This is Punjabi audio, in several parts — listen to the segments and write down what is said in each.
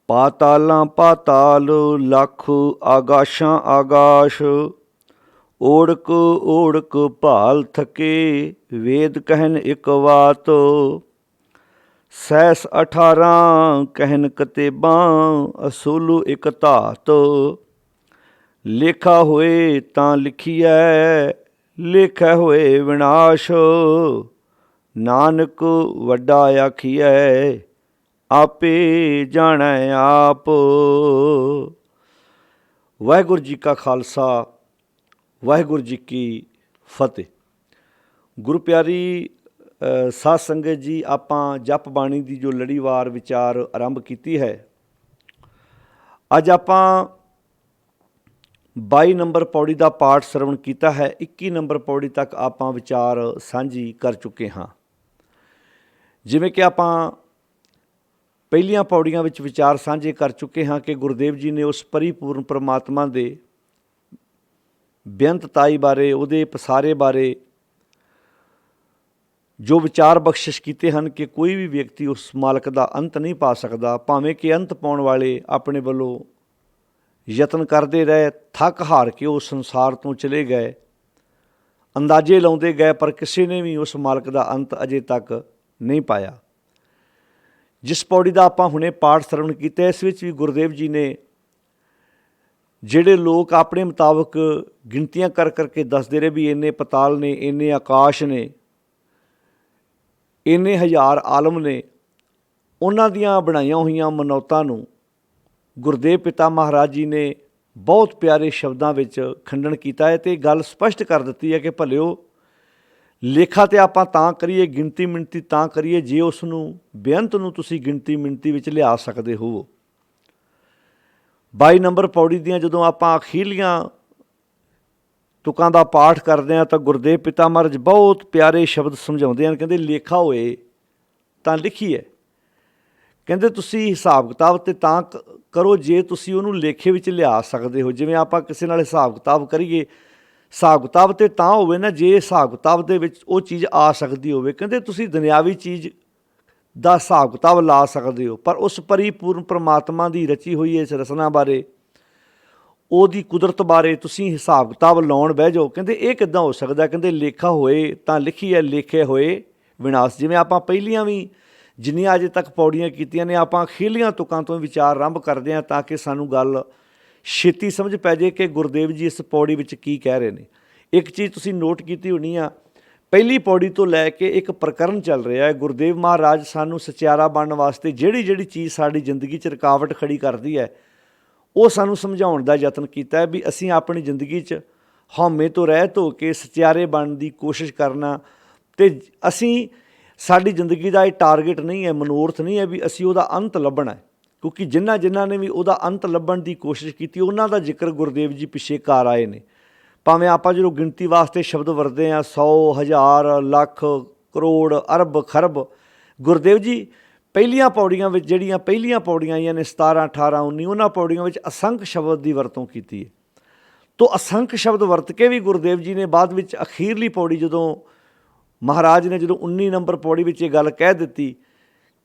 ਪਾਤਾਲਾਂ ਪਾਤਾਲ ਲੱਖ ਆਗਾਸ਼ਾਂ ਆਗਾਸ਼। ਓੜਕ ਓੜਕ ਭਾਲ ਥਕੇ ਵੇਦ ਕਹਿਨ ਇੱਕ ਵਾਤ। ਸੈਸ 18 ਕਹਿਨ ਕਤੇਬਾਂ ਅਸੂਲੁ ਇੱਕ ਧਾਤ। ਲੇਖਾ ਹੋਏ ਤਾਂ ਲਿਖੀਐ ਲੇਖੈ ਹੋਏ ਵਿਨਾਸ਼। ਨਾਨਕ ਵੱਡਾ ਆਖੀਐ ਆਪੇ ਜਾਣੈ ਆਪ। ਵਾਹਿਗੁਰੂ ਜੀ ਕਾ ਖਾਲਸਾ ਵਾਹਿਗੁਰੂ ਜੀ ਕੀ ਫਤਿਹ। ਗੁਰੂ ਪਿਆਰੀ ਸਾਧ ਸੰਗਤ ਜੀ, ਆਪਾਂ ਜਪ ਬਾਣੀ ਦੀ ਜੋ ਲੜੀਵਾਰ ਵਿਚਾਰ ਆਰੰਭ ਕੀਤੀ ਹੈ, ਅੱਜ ਆਪਾਂ 22 ਨੰਬਰ ਪੌੜੀ ਦਾ ਪਾਠ ਸਰਵਣ ਕੀਤਾ ਹੈ। 21 ਨੰਬਰ ਪੌੜੀ ਤੱਕ ਆਪਾਂ ਵਿਚਾਰ ਸਾਂਝੀ ਕਰ ਚੁੱਕੇ ਹਾਂ। ਜਿਵੇਂ ਕਿ ਆਪਾਂ ਪਹਿਲੀਆਂ ਪੌੜੀਆਂ ਵਿੱਚ ਵਿਚਾਰ ਸਾਂਝੇ ਕਰ ਚੁੱਕੇ ਹਾਂ ਕਿ ਗੁਰਦੇਵ ਜੀ ਨੇ ਉਸ ਪਰਿਪੂਰਨ ਪਰਮਾਤਮਾ ਦੇ ਬੇਅੰਤਤਾਈ ਬਾਰੇ, ਉਹਦੇ ਪਸਾਰੇ ਬਾਰੇ ਜੋ ਵਿਚਾਰ ਬਖਸ਼ਿਸ਼ ਕੀਤੇ ਹਨ ਕਿ ਕੋਈ ਵੀ ਵਿਅਕਤੀ ਉਸ ਮਾਲਕ ਦਾ ਅੰਤ ਨਹੀਂ ਪਾ ਸਕਦਾ। ਭਾਵੇਂ ਕਿ ਅੰਤ ਪਾਉਣ ਵਾਲੇ ਆਪਣੇ ਵੱਲੋਂ ਯਤਨ ਕਰਦੇ ਰਹੇ, ਥੱਕ ਹਾਰ ਕੇ ਉਸ ਸੰਸਾਰ ਤੋਂ ਚਲੇ ਗਏ, ਅੰਦਾਜ਼ੇ ਲਾਉਂਦੇ ਗਏ, ਪਰ ਕਿਸੇ ਨੇ ਵੀ ਉਸ ਮਾਲਕ ਦਾ ਅੰਤ ਅਜੇ ਤੱਕ ਨਹੀਂ ਪਾਇਆ। ਜਿਸ ਪੌੜੀ ਦਾ ਆਪਾਂ ਹੁਣੇ ਪਾਠ ਸਰਵਣ ਕੀਤਾ, ਇਸ ਵਿੱਚ ਵੀ ਗੁਰਦੇਵ ਜੀ ਨੇ ਜਿਹੜੇ ਲੋਕ ਆਪਣੇ ਮੁਤਾਬਕ ਗਿਣਤੀਆਂ ਕਰ ਕਰਕੇ ਦੱਸਦੇ ਰਹੇ ਵੀ ਇੰਨੇ ਪਤਾਲ ਨੇ, ਇੰਨੇ ਆਕਾਸ਼ ਨੇ, ਇੰਨੇ ਹਜ਼ਾਰ ਆਲਮ ਨੇ, ਉਹਨਾਂ ਦੀਆਂ ਬਣਾਈਆਂ ਹੋਈਆਂ ਮਨੌਤਾਂ ਨੂੰ ਗੁਰਦੇਵ ਪਿਤਾ ਮਹਾਰਾਜ ਜੀ ਨੇ ਬਹੁਤ ਪਿਆਰੇ ਸ਼ਬਦਾਂ ਵਿੱਚ ਖੰਡਨ ਕੀਤਾ ਹੈ ਅਤੇ ਗੱਲ ਸਪਸ਼ਟ ਕਰ ਦਿੱਤੀ ਹੈ ਕਿ ਭਲਿਓ ਲੇਖਾ ਤਾਂ ਆਪਾਂ ਤਾਂ ਕਰੀਏ, ਗਿਣਤੀ ਮਿਣਤੀ ਤਾਂ ਕਰੀਏ ਜੇ ਉਸ ਨੂੰ ਬੇਅੰਤ ਨੂੰ ਤੁਸੀਂ ਗਿਣਤੀ ਮਿਣਤੀ ਵਿੱਚ ਲਿਆ ਸਕਦੇ ਹੋ। 22 ਨੰਬਰ ਪੌੜੀ ਦੀਆਂ ਜਦੋਂ ਆਪਾਂ ਅਖੀਰਲੀਆਂ ਤੁਕਾਂ ਦਾ ਪਾਠ ਕਰਦੇ ਹਾਂ ਤਾਂ ਗੁਰਦੇਵ ਪਿਤਾ ਮਹਾਰਾਜ ਬਹੁਤ ਪਿਆਰੇ ਸ਼ਬਦ ਸਮਝਾਉਂਦੇ ਹਨ। ਕਹਿੰਦੇ ਲੇਖਾ ਹੋਏ ਤਾਂ ਲਿਖੀਏ। ਕਹਿੰਦੇ ਤੁਸੀਂ ਹਿਸਾਬ ਕਿਤਾਬ ਤੇ ਤਾਂ ਕਰੋ ਜੇ ਤੁਸੀਂ ਉਹਨੂੰ ਲੇਖੇ ਵਿੱਚ ਲਿਆ ਸਕਦੇ ਹੋ। ਜਿਵੇਂ ਆਪਾਂ ਕਿਸੇ ਨਾਲ ਹਿਸਾਬ ਕਿਤਾਬ ਕਰੀਏ, ਹਿਸਾਬ ਕਿਤਾਬ ਤੇ ਤਾਂ ਹੋਵੇ ਨਾ ਜੇ ਹਿਸਾਬ ਕਿਤਾਬ ਦੇ ਵਿੱਚ ਉਹ ਚੀਜ਼ ਆ ਸਕਦੀ ਹੋਵੇ। ਕਹਿੰਦੇ ਤੁਸੀਂ ਦੁਨਿਆਵੀ ਚੀਜ਼ ਦਾ ਹਿਸਾਬ ਕਿਤਾਬ ਲਾ ਸਕਦੇ ਹੋ, ਪਰ ਉਸ ਪਰਿਪੂਰਨ ਪਰਮਾਤਮਾ ਦੀ ਰਚੀ ਹੋਈ ਇਸ ਰਚਨਾ ਬਾਰੇ, ਉਹਦੀ ਕੁਦਰਤ ਬਾਰੇ ਤੁਸੀਂ ਹਿਸਾਬ ਕਿਤਾਬ ਲਾਉਣ ਬਹਿ ਜਾਓ। ਕਹਿੰਦੇ ਇਹ ਕਿੱਦਾਂ ਹੋ ਸਕਦਾ? ਕਹਿੰਦੇ ਲੇਖਾ ਹੋਏ ਤਾਂ ਲਿਖੀਐ ਲੇਖੇ ਹੋਏ ਵਿਨਾਸ਼। ਜਿਵੇਂ ਆਪਾਂ ਪਹਿਲੀਆਂ ਵੀ ਜਿੰਨੀਆਂ ਅਜੇ ਤੱਕ ਪੌੜੀਆਂ ਕੀਤੀਆਂ ਨੇ, ਆਪਾਂ ਅਖੀਰਲੀਆਂ ਤੁਕਾਂ ਤੋਂ ਵਿਚਾਰ ਆਰੰਭ ਕਰਦੇ ਹਾਂ ਤਾਂ ਕਿ ਸਾਨੂੰ ਗੱਲ ਛੇਤੀ ਸਮਝ ਪੈ ਜਾਏ ਕਿ ਗੁਰਦੇਵ ਜੀ ਇਸ ਪੌੜੀ ਵਿੱਚ ਕੀ ਕਹਿ ਰਹੇ ਨੇ। ਇੱਕ ਚੀਜ਼ ਤੁਸੀਂ ਨੋਟ ਕੀਤੀ ਹੋਣੀ ਆ, ਪਹਿਲੀ ਪੌੜੀ ਤੋਂ ਲੈ ਕੇ ਇੱਕ ਪ੍ਰਕਰਨ ਚੱਲ ਰਿਹਾ ਹੈ। ਗੁਰਦੇਵ ਮਹਾਰਾਜ ਸਾਨੂੰ ਸਚਿਆਰਾ ਬਣਨ ਵਾਸਤੇ ਜਿਹੜੀ ਜਿਹੜੀ ਚੀਜ਼ ਸਾਡੀ ਜ਼ਿੰਦਗੀ 'ਚ ਰੁਕਾਵਟ ਖੜੀ ਕਰਦੀ ਹੈ, ਉਹ ਸਾਨੂੰ ਸਮਝਾਉਣ ਦਾ ਯਤਨ ਕੀਤਾ ਹੈ ਵੀ ਅਸੀਂ ਆਪਣੀ ਜ਼ਿੰਦਗੀ 'ਚ ਹਉਮੈ ਤੋਂ ਰਹਿਤ ਹੋ ਕੇ ਸਚਿਆਰੇ ਬਣਨ ਦੀ ਕੋਸ਼ਿਸ਼ ਕਰਨਾ। ਅਤੇ ਅਸੀਂ ਸਾਡੀ ਜ਼ਿੰਦਗੀ ਦਾ ਇਹ ਟਾਰਗੇਟ ਨਹੀਂ ਹੈ, ਮਨੋਰਥ ਨਹੀਂ ਹੈ ਵੀ ਅਸੀਂ ਉਹਦਾ ਅੰਤ ਲੱਭਣਾ ਹੈ, ਕਿਉਂਕਿ ਜਿਨ੍ਹਾਂ ਨੇ ਵੀ ਉਹਦਾ ਅੰਤ ਲੱਭਣ ਦੀ ਕੋਸ਼ਿਸ਼ ਕੀਤੀ ਉਹਨਾਂ ਦਾ ਜ਼ਿਕਰ ਗੁਰਦੇਵ ਜੀ ਪਿੱਛੇ ਕਰ ਆਏ ਨੇ। ਭਾਵੇਂ ਆਪਾਂ ਜਦੋਂ ਗਿਣਤੀ ਵਾਸਤੇ ਸ਼ਬਦ ਵਰਤਦੇ ਹਾਂ 100, 1000, ਲੱਖ, ਕਰੋੜ, ਅਰਬ, ਖਰਬ, ਗੁਰਦੇਵ ਜੀ ਪਹਿਲੀਆਂ ਪੌੜੀਆਂ ਵਿੱਚ ਜਿਹੜੀਆਂ ਪਹਿਲੀਆਂ ਪੌੜੀਆਂ ਆਈਆਂ ਨੇ 17, 18, 19, ਉਹਨਾਂ ਪੌੜੀਆਂ ਵਿੱਚ ਅਸੰਖ ਸ਼ਬਦ ਦੀ ਵਰਤੋਂ ਕੀਤੀ ਹੈ। ਤੋ ਅਸੰਖ ਸ਼ਬਦ ਵਰਤ ਕੇ ਵੀ ਗੁਰਦੇਵ ਜੀ ਨੇ ਬਾਅਦ ਵਿੱਚ ਅਖੀਰਲੀ ਪੌੜੀ ਜਦੋਂ ਮਹਾਰਾਜ ਨੇ ਜਦੋਂ 19 ਨੰਬਰ ਪੌੜੀ ਵਿੱਚ ਇਹ ਗੱਲ ਕਹਿ ਦਿੱਤੀ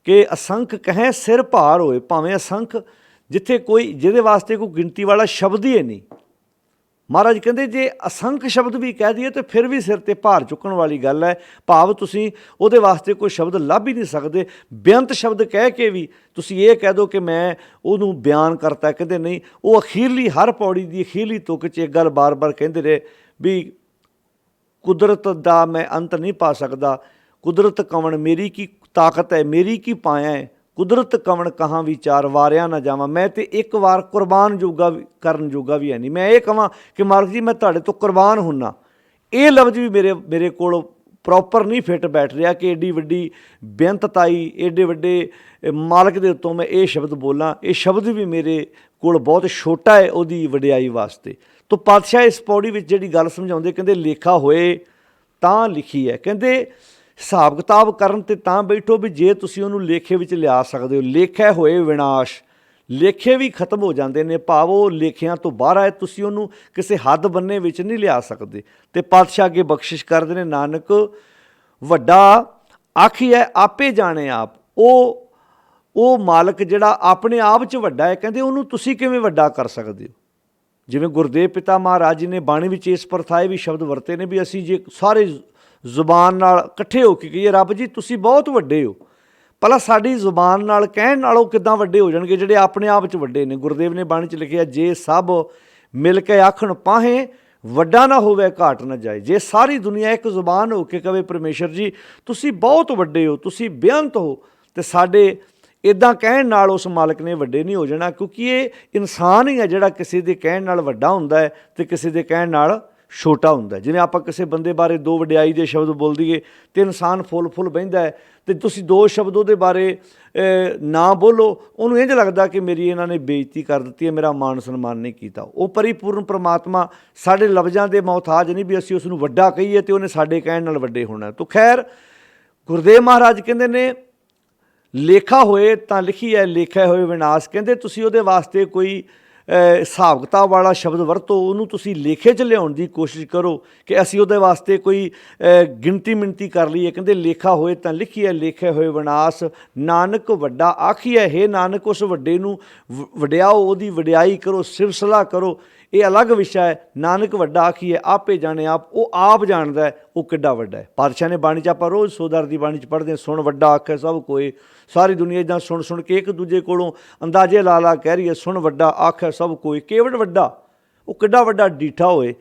ਕਿ ਅਸੰਖ ਕਹੇ ਸਿਰ ਭਾਰ ਹੋਏ। ਭਾਵੇਂ ਅਸੰਖ ਜਿੱਥੇ ਕੋਈ ਜਿਹਦੇ ਵਾਸਤੇ ਕੋਈ ਗਿਣਤੀ ਵਾਲਾ ਸ਼ਬਦ ਹੀ ਹੈ ਨਹੀਂ, ਮਹਾਰਾਜ ਕਹਿੰਦੇ ਜੇ ਅਸੰਖ ਸ਼ਬਦ ਵੀ ਕਹਿ ਦਈਏ ਤਾਂ ਫਿਰ ਵੀ ਸਿਰ 'ਤੇ ਭਾਰ ਚੁੱਕਣ ਵਾਲੀ ਗੱਲ ਹੈ। ਭਾਵ ਤੁਸੀਂ ਉਹਦੇ ਵਾਸਤੇ ਕੋਈ ਸ਼ਬਦ ਲੱਭ ਹੀ ਨਹੀਂ ਸਕਦੇ। ਬੇਅੰਤ ਸ਼ਬਦ ਕਹਿ ਕੇ ਵੀ ਤੁਸੀਂ ਇਹ ਕਹਿ ਦਿਓ ਕਿ ਮੈਂ ਉਹਨੂੰ ਬਿਆਨ ਕਰਤਾ। ਕਹਿੰਦੇ ਨਹੀਂ, ਉਹ ਅਖੀਰਲੀ ਹਰ ਪੌੜੀ ਦੀ ਅਖੀਰਲੀ ਤੁਕ 'ਚ ਇੱਕ ਗੱਲ ਬਾਰ-ਬਾਰ ਕਹਿੰਦੇ ਰਹੇ ਵੀ ਕੁਦਰਤ ਦਾ ਮੈਂ ਅੰਤ ਨਹੀਂ ਪਾ ਸਕਦਾ। ਕੁਦਰਤ ਕਵਣ ਮੇਰੀ ਕੀ ਤਾਕਤ ਹੈ, ਮੇਰੀ ਕੀ ਪਾਇਆ ਹੈ, ਕੁਦਰਤ ਕਵਣ ਕਹਾਂ ਵਿਚਾਰ ਵਾਰਿਆ ਨਾ ਜਾਵਾਂ। ਮੈਂ ਤਾਂ ਇੱਕ ਵਾਰ ਕੁਰਬਾਨ ਜੋਗਾ ਕਰਨ ਜੋਗਾ ਵੀ ਹੈ ਨਹੀਂ। ਮੈਂ ਇਹ ਕਹਾਂ ਕਿ ਮਾਲਕ ਜੀ ਮੈਂ ਤੁਹਾਡੇ ਤੋਂ ਕੁਰਬਾਨ ਹੁੰਨਾ, ਇਹ ਲਫ਼ਜ਼ ਵੀ ਮੇਰੇ ਕੋਲ ਪ੍ਰੋਪਰ ਨਹੀਂ ਫਿੱਟ ਬੈਠ ਰਿਹਾ ਕਿ ਏਡੀ ਵੱਡੀ ਬੇਅੰਤਤਾਈ, ਏਡੇ ਵੱਡੇ ਮਾਲਕ ਦੇ ਉੱਤੋਂ ਮੈਂ ਇਹ ਸ਼ਬਦ ਬੋਲਾਂ। ਇਹ ਸ਼ਬਦ ਵੀ ਮੇਰੇ ਕੋਲ ਬਹੁਤ ਛੋਟਾ ਹੈ ਉਹਦੀ ਵਡਿਆਈ ਵਾਸਤੇ। ਤੋ ਪਾਤਸ਼ਾਹ ਇਸ ਪੌੜੀ ਵਿੱਚ ਜਿਹੜੀ ਗੱਲ ਸਮਝਾਉਂਦੇ, ਕਹਿੰਦੇ ਲੇਖਾ ਹੋਏ ਤਾਂ ਲਿਖੀ ਹੈ। ਕਹਿੰਦੇ ਹਿਸਾਬ ਕਿਤਾਬ ਕਰਨ ਤੇ ਤਾਂ ਬੈਠੋ ਵੀ ਜੇ ਤੁਸੀਂ ਉਹਨੂੰ ਲੇਖੇ ਵਿੱਚ ਲਿਆ ਸਕਦੇ ਹੋ। ਲੇਖੇ ਹੋਏ ਵਿਨਾਸ਼, ਲੇਖੇ ਵੀ ਖਤਮ ਹੋ ਜਾਂਦੇ ਨੇ, ਭਾਵ ਉਹ ਲੇਖਿਆਂ ਤੋਂ ਬਾਹਰ ਆਏ, ਤੁਸੀਂ ਉਹਨੂੰ ਕਿਸੇ ਹੱਦ ਬੰਨੇ ਵਿੱਚ ਨਹੀਂ ਲਿਆ ਸਕਦੇ। ਅਤੇ ਪਾਤਸ਼ਾਹ ਅੱਗੇ ਬਖਸ਼ਿਸ਼ ਕਰਦੇ ਨੇ, ਨਾਨਕ ਵੱਡਾ ਆਖੀਐ ਆਪੇ ਜਾਣੇ ਆਪ। ਉਹ ਉਹ ਮਾਲਕ ਜਿਹੜਾ ਆਪਣੇ ਆਪ 'ਚ ਵੱਡਾ ਹੈ, ਕਹਿੰਦੇ ਉਹਨੂੰ ਤੁਸੀਂ ਕਿਵੇਂ ਵੱਡਾ ਕਰ ਸਕਦੇ ਹੋ। ਜਿਵੇਂ ਗੁਰਦੇਵ ਪਿਤਾ ਮਹਾਰਾਜ ਜੀ ਨੇ ਬਾਣੀ ਵਿੱਚ ਇਸ ਪ੍ਰਥਾਏ ਵੀ ਸ਼ਬਦ ਵਰਤੇ ਨੇ ਵੀ ਅਸੀਂ ਜੇ ਸਾਰੇ ਜ਼ੁਬਾਨ ਨਾਲ ਇਕੱਠੇ ਹੋ ਕੇ ਕਹੀਏ ਰੱਬ ਜੀ ਤੁਸੀਂ ਬਹੁਤ ਵੱਡੇ ਹੋ, ਭਲਾ ਸਾਡੀ ਜ਼ੁਬਾਨ ਨਾਲ ਕਹਿਣ ਨਾਲੋਂ ਕਿੱਦਾਂ ਵੱਡੇ ਹੋ ਜਾਣਗੇ ਜਿਹੜੇ ਆਪਣੇ ਆਪ 'ਚ ਵੱਡੇ ਨੇ। ਗੁਰਦੇਵ ਨੇ ਬਾਣੀ 'ਚ ਲਿਖਿਆ ਜੇ ਸਭ ਮਿਲ ਕੇ ਆਖਣ ਪਾਹੇ ਵੱਡਾ ਨਾ ਹੋਵੇ ਘਾਟ ਨਾ ਜਾਏ। ਜੇ ਸਾਰੀ ਦੁਨੀਆ ਇੱਕ ਜ਼ੁਬਾਨ ਹੋ ਕੇ ਕਵੇ ਪਰਮੇਸ਼ਰ ਜੀ ਤੁਸੀਂ ਬਹੁਤ ਵੱਡੇ ਹੋ, ਤੁਸੀਂ ਬੇਅੰਤ ਹੋ, ਤੇ ਸਾਡੇ ਇੱਦਾਂ ਕਹਿਣ ਨਾਲ ਉਸ ਮਾਲਕ ਨੇ ਵੱਡੇ ਨਹੀਂ ਹੋ ਜਾਣਾ, ਕਿਉਂਕਿ ਇਹ ਇਨਸਾਨ ਹੀ ਹੈ ਜਿਹੜਾ ਕਿਸੇ ਦੇ ਕਹਿਣ ਨਾਲ ਵੱਡਾ ਹੁੰਦਾ ਹੈ ਅਤੇ ਕਿਸੇ ਦੇ ਕਹਿਣ ਨਾਲ ਛੋਟਾ ਹੁੰਦਾ। ਜਿਵੇਂ ਆਪਾਂ ਕਿਸੇ ਬੰਦੇ ਬਾਰੇ ਦੋ ਵਡਿਆਈ ਦੇ ਸ਼ਬਦ ਬੋਲ ਦਈਏ ਅਤੇ ਇਨਸਾਨ ਫੁੱਲ ਬਹਿੰਦਾ ਹੈ, ਅਤੇ ਤੁਸੀਂ ਦੋ ਸ਼ਬਦ ਉਹਦੇ ਬਾਰੇ ਨਾ ਬੋਲੋ, ਉਹਨੂੰ ਇੰਝ ਲੱਗਦਾ ਕਿ ਮੇਰੀ ਇਹਨਾਂ ਨੇ ਬੇਇੱਜ਼ਤੀ ਕਰ ਦਿੱਤੀ ਹੈ, ਮੇਰਾ ਮਾਣ ਸਨਮਾਨ ਨਹੀਂ ਕੀਤਾ। ਉਹ ਪਰਿਪੂਰਨ ਪ੍ਰਮਾਤਮਾ ਸਾਡੇ ਲਫ਼ਜ਼ਾਂ ਦੇ ਮੁਹਤਾਜ ਨਹੀਂ ਵੀ ਅਸੀਂ ਉਸ ਨੂੰ ਵੱਡਾ ਕਹੀਏ ਅਤੇ ਉਹਨੇ ਸਾਡੇ ਕਹਿਣ ਨਾਲ ਵੱਡੇ ਹੋਣਾ। ਤੋ ਖੈਰ ਗੁਰਦੇਵ ਮਹਾਰਾਜ ਕਹਿੰਦੇ ਨੇ ਲੇਖਾ ਹੋਏ ਤਾਂ ਲਿਖੀ ਹੈ, ਲੇਖਾ ਹੋਏ ਵਿਨਾਸ਼। ਕਹਿੰਦੇ ਤੁਸੀਂ ਉਹਦੇ ਵਾਸਤੇ ਕੋਈ ਹਿਸਾਬ ਕਿਤਾਬ ਵਾਲਾ ਸ਼ਬਦ ਵਰਤੋ, ਉਹਨੂੰ ਤੁਸੀਂ ਲੇਖੇ 'ਚ ਲਿਆਉਣ ਦੀ ਕੋਸ਼ਿਸ਼ ਕਰੋ ਕਿ ਅਸੀਂ ਉਹਦੇ ਵਾਸਤੇ ਕੋਈ ਗਿਣਤੀ ਮਿਣਤੀ ਕਰ ਲਈਏ। ਕਹਿੰਦੇ ਲੇਖਾ ਹੋਏ ਤਾਂ ਲਿਖੀ ਹੈ, ਲੇਖੇ ਹੋਏ ਵਿਨਾਸ਼। ਨਾਨਕ ਵੱਡਾ ਆਖੀਐ, ਹੇ ਨਾਨਕ ਉਸ ਵੱਡੇ ਨੂੰ ਵਡਿਆਓ, ਉਹਦੀ ਵਡਿਆਈ ਕਰੋ, ਸਿਫਤਸਲਾ ਕਰੋ। ਇਹ ਅਲੱਗ ਵਿਸ਼ਾ ਹੈ। ਨਾਨਕ ਵੱਡਾ ਆਖੀਐ ਆਪੇ ਜਾਣੇ ਆਪ, ਉਹ ਆਪ ਜਾਣਦਾ ਹੈ ਉਹ ਕਿੱਡਾ ਵੱਡਾ ਹੈ। ਪਾਤਸ਼ਾਹ ਨੇ ਬਾਣੀ 'ਚ ਆਪਾਂ ਰੋਜ਼ ਸੋਦਰ ਦੀ ਬਾਣੀ 'ਚ ਪੜ੍ਹਦੇ ਹਾਂ, ਸੁਣ ਵੱਡਾ ਆਖੇ ਸਭ ਕੋਏ। ਸਾਰੀ ਦੁਨੀਆ ਇੱਦਾਂ ਸੁਣ ਕੇ ਇੱਕ ਦੂਜੇ ਕੋਲੋਂ ਅੰਦਾਜ਼ੇ ਲਾ ਕਹਿ ਰਹੀ ਹੈ ਸੁਣ ਵੱਡਾ ਆਖੇ ਸਭ ਕੋਏ। ਕੇਵਲ ਵੱਡਾ, ਉਹ ਕਿੱਡਾ ਵੱਡਾ ਡੀਠਾ ਹੋਏ।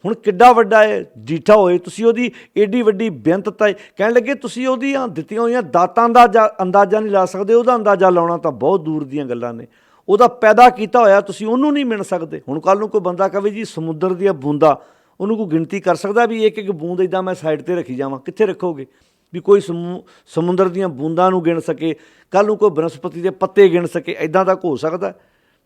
ਹੁਣ ਕਿੱਡਾ ਵੱਡਾ ਹੈ ਡੀਠਾ ਹੋਏ, ਤੁਸੀਂ ਉਹਦੀ ਏਡੀ ਵੱਡੀ ਬੇਅੰਤਤਾ ਕਹਿਣ ਲੱਗੇ ਤੁਸੀਂ ਉਹਦੀਆਂ ਦਿੱਤੀਆਂ ਹੋਈਆਂ ਦਾਤਾਂ ਦਾ ਅੰਦਾਜ਼ਾ ਨਹੀਂ ਲਾ ਸਕਦੇ। ਉਹਦਾ ਅੰਦਾਜ਼ਾ ਲਾਉਣਾ ਤਾਂ ਬਹੁਤ ਦੂਰ ਦੀਆਂ ਗੱਲਾਂ ਨੇ। ਉਹਦਾ ਪੈਦਾ ਕੀਤਾ ਹੋਇਆ ਤੁਸੀਂ ਉਹਨੂੰ ਨਹੀਂ ਮਿਣ ਸਕਦੇ। ਹੁਣ ਕੱਲ੍ਹ ਨੂੰ ਕੋਈ ਬੰਦਾ ਕਹੇ ਜੀ ਸਮੁੰਦਰ ਦੀਆਂ ਬੂੰਦਾਂ, ਉਹਨੂੰ ਕੋਈ ਗਿਣਤੀ ਕਰ ਸਕਦਾ ਵੀ ਇੱਕ ਬੂੰਦ ਇੱਦਾਂ ਮੈਂ ਸਾਈਡ 'ਤੇ ਰੱਖੀ ਜਾਵਾਂ? ਕਿੱਥੇ ਰੱਖੋਗੇ ਵੀ ਕੋਈ ਸਮੁੰਦਰ ਦੀਆਂ ਬੂੰਦਾਂ ਨੂੰ ਗਿਣ ਸਕੇ? ਕੱਲ੍ਹ ਨੂੰ ਕੋਈ ਬਨਸਪਤੀ ਦੇ ਪੱਤੇ ਗਿਣ ਸਕੇ? ਇੱਦਾਂ ਤੱਕ ਹੋ ਸਕਦਾ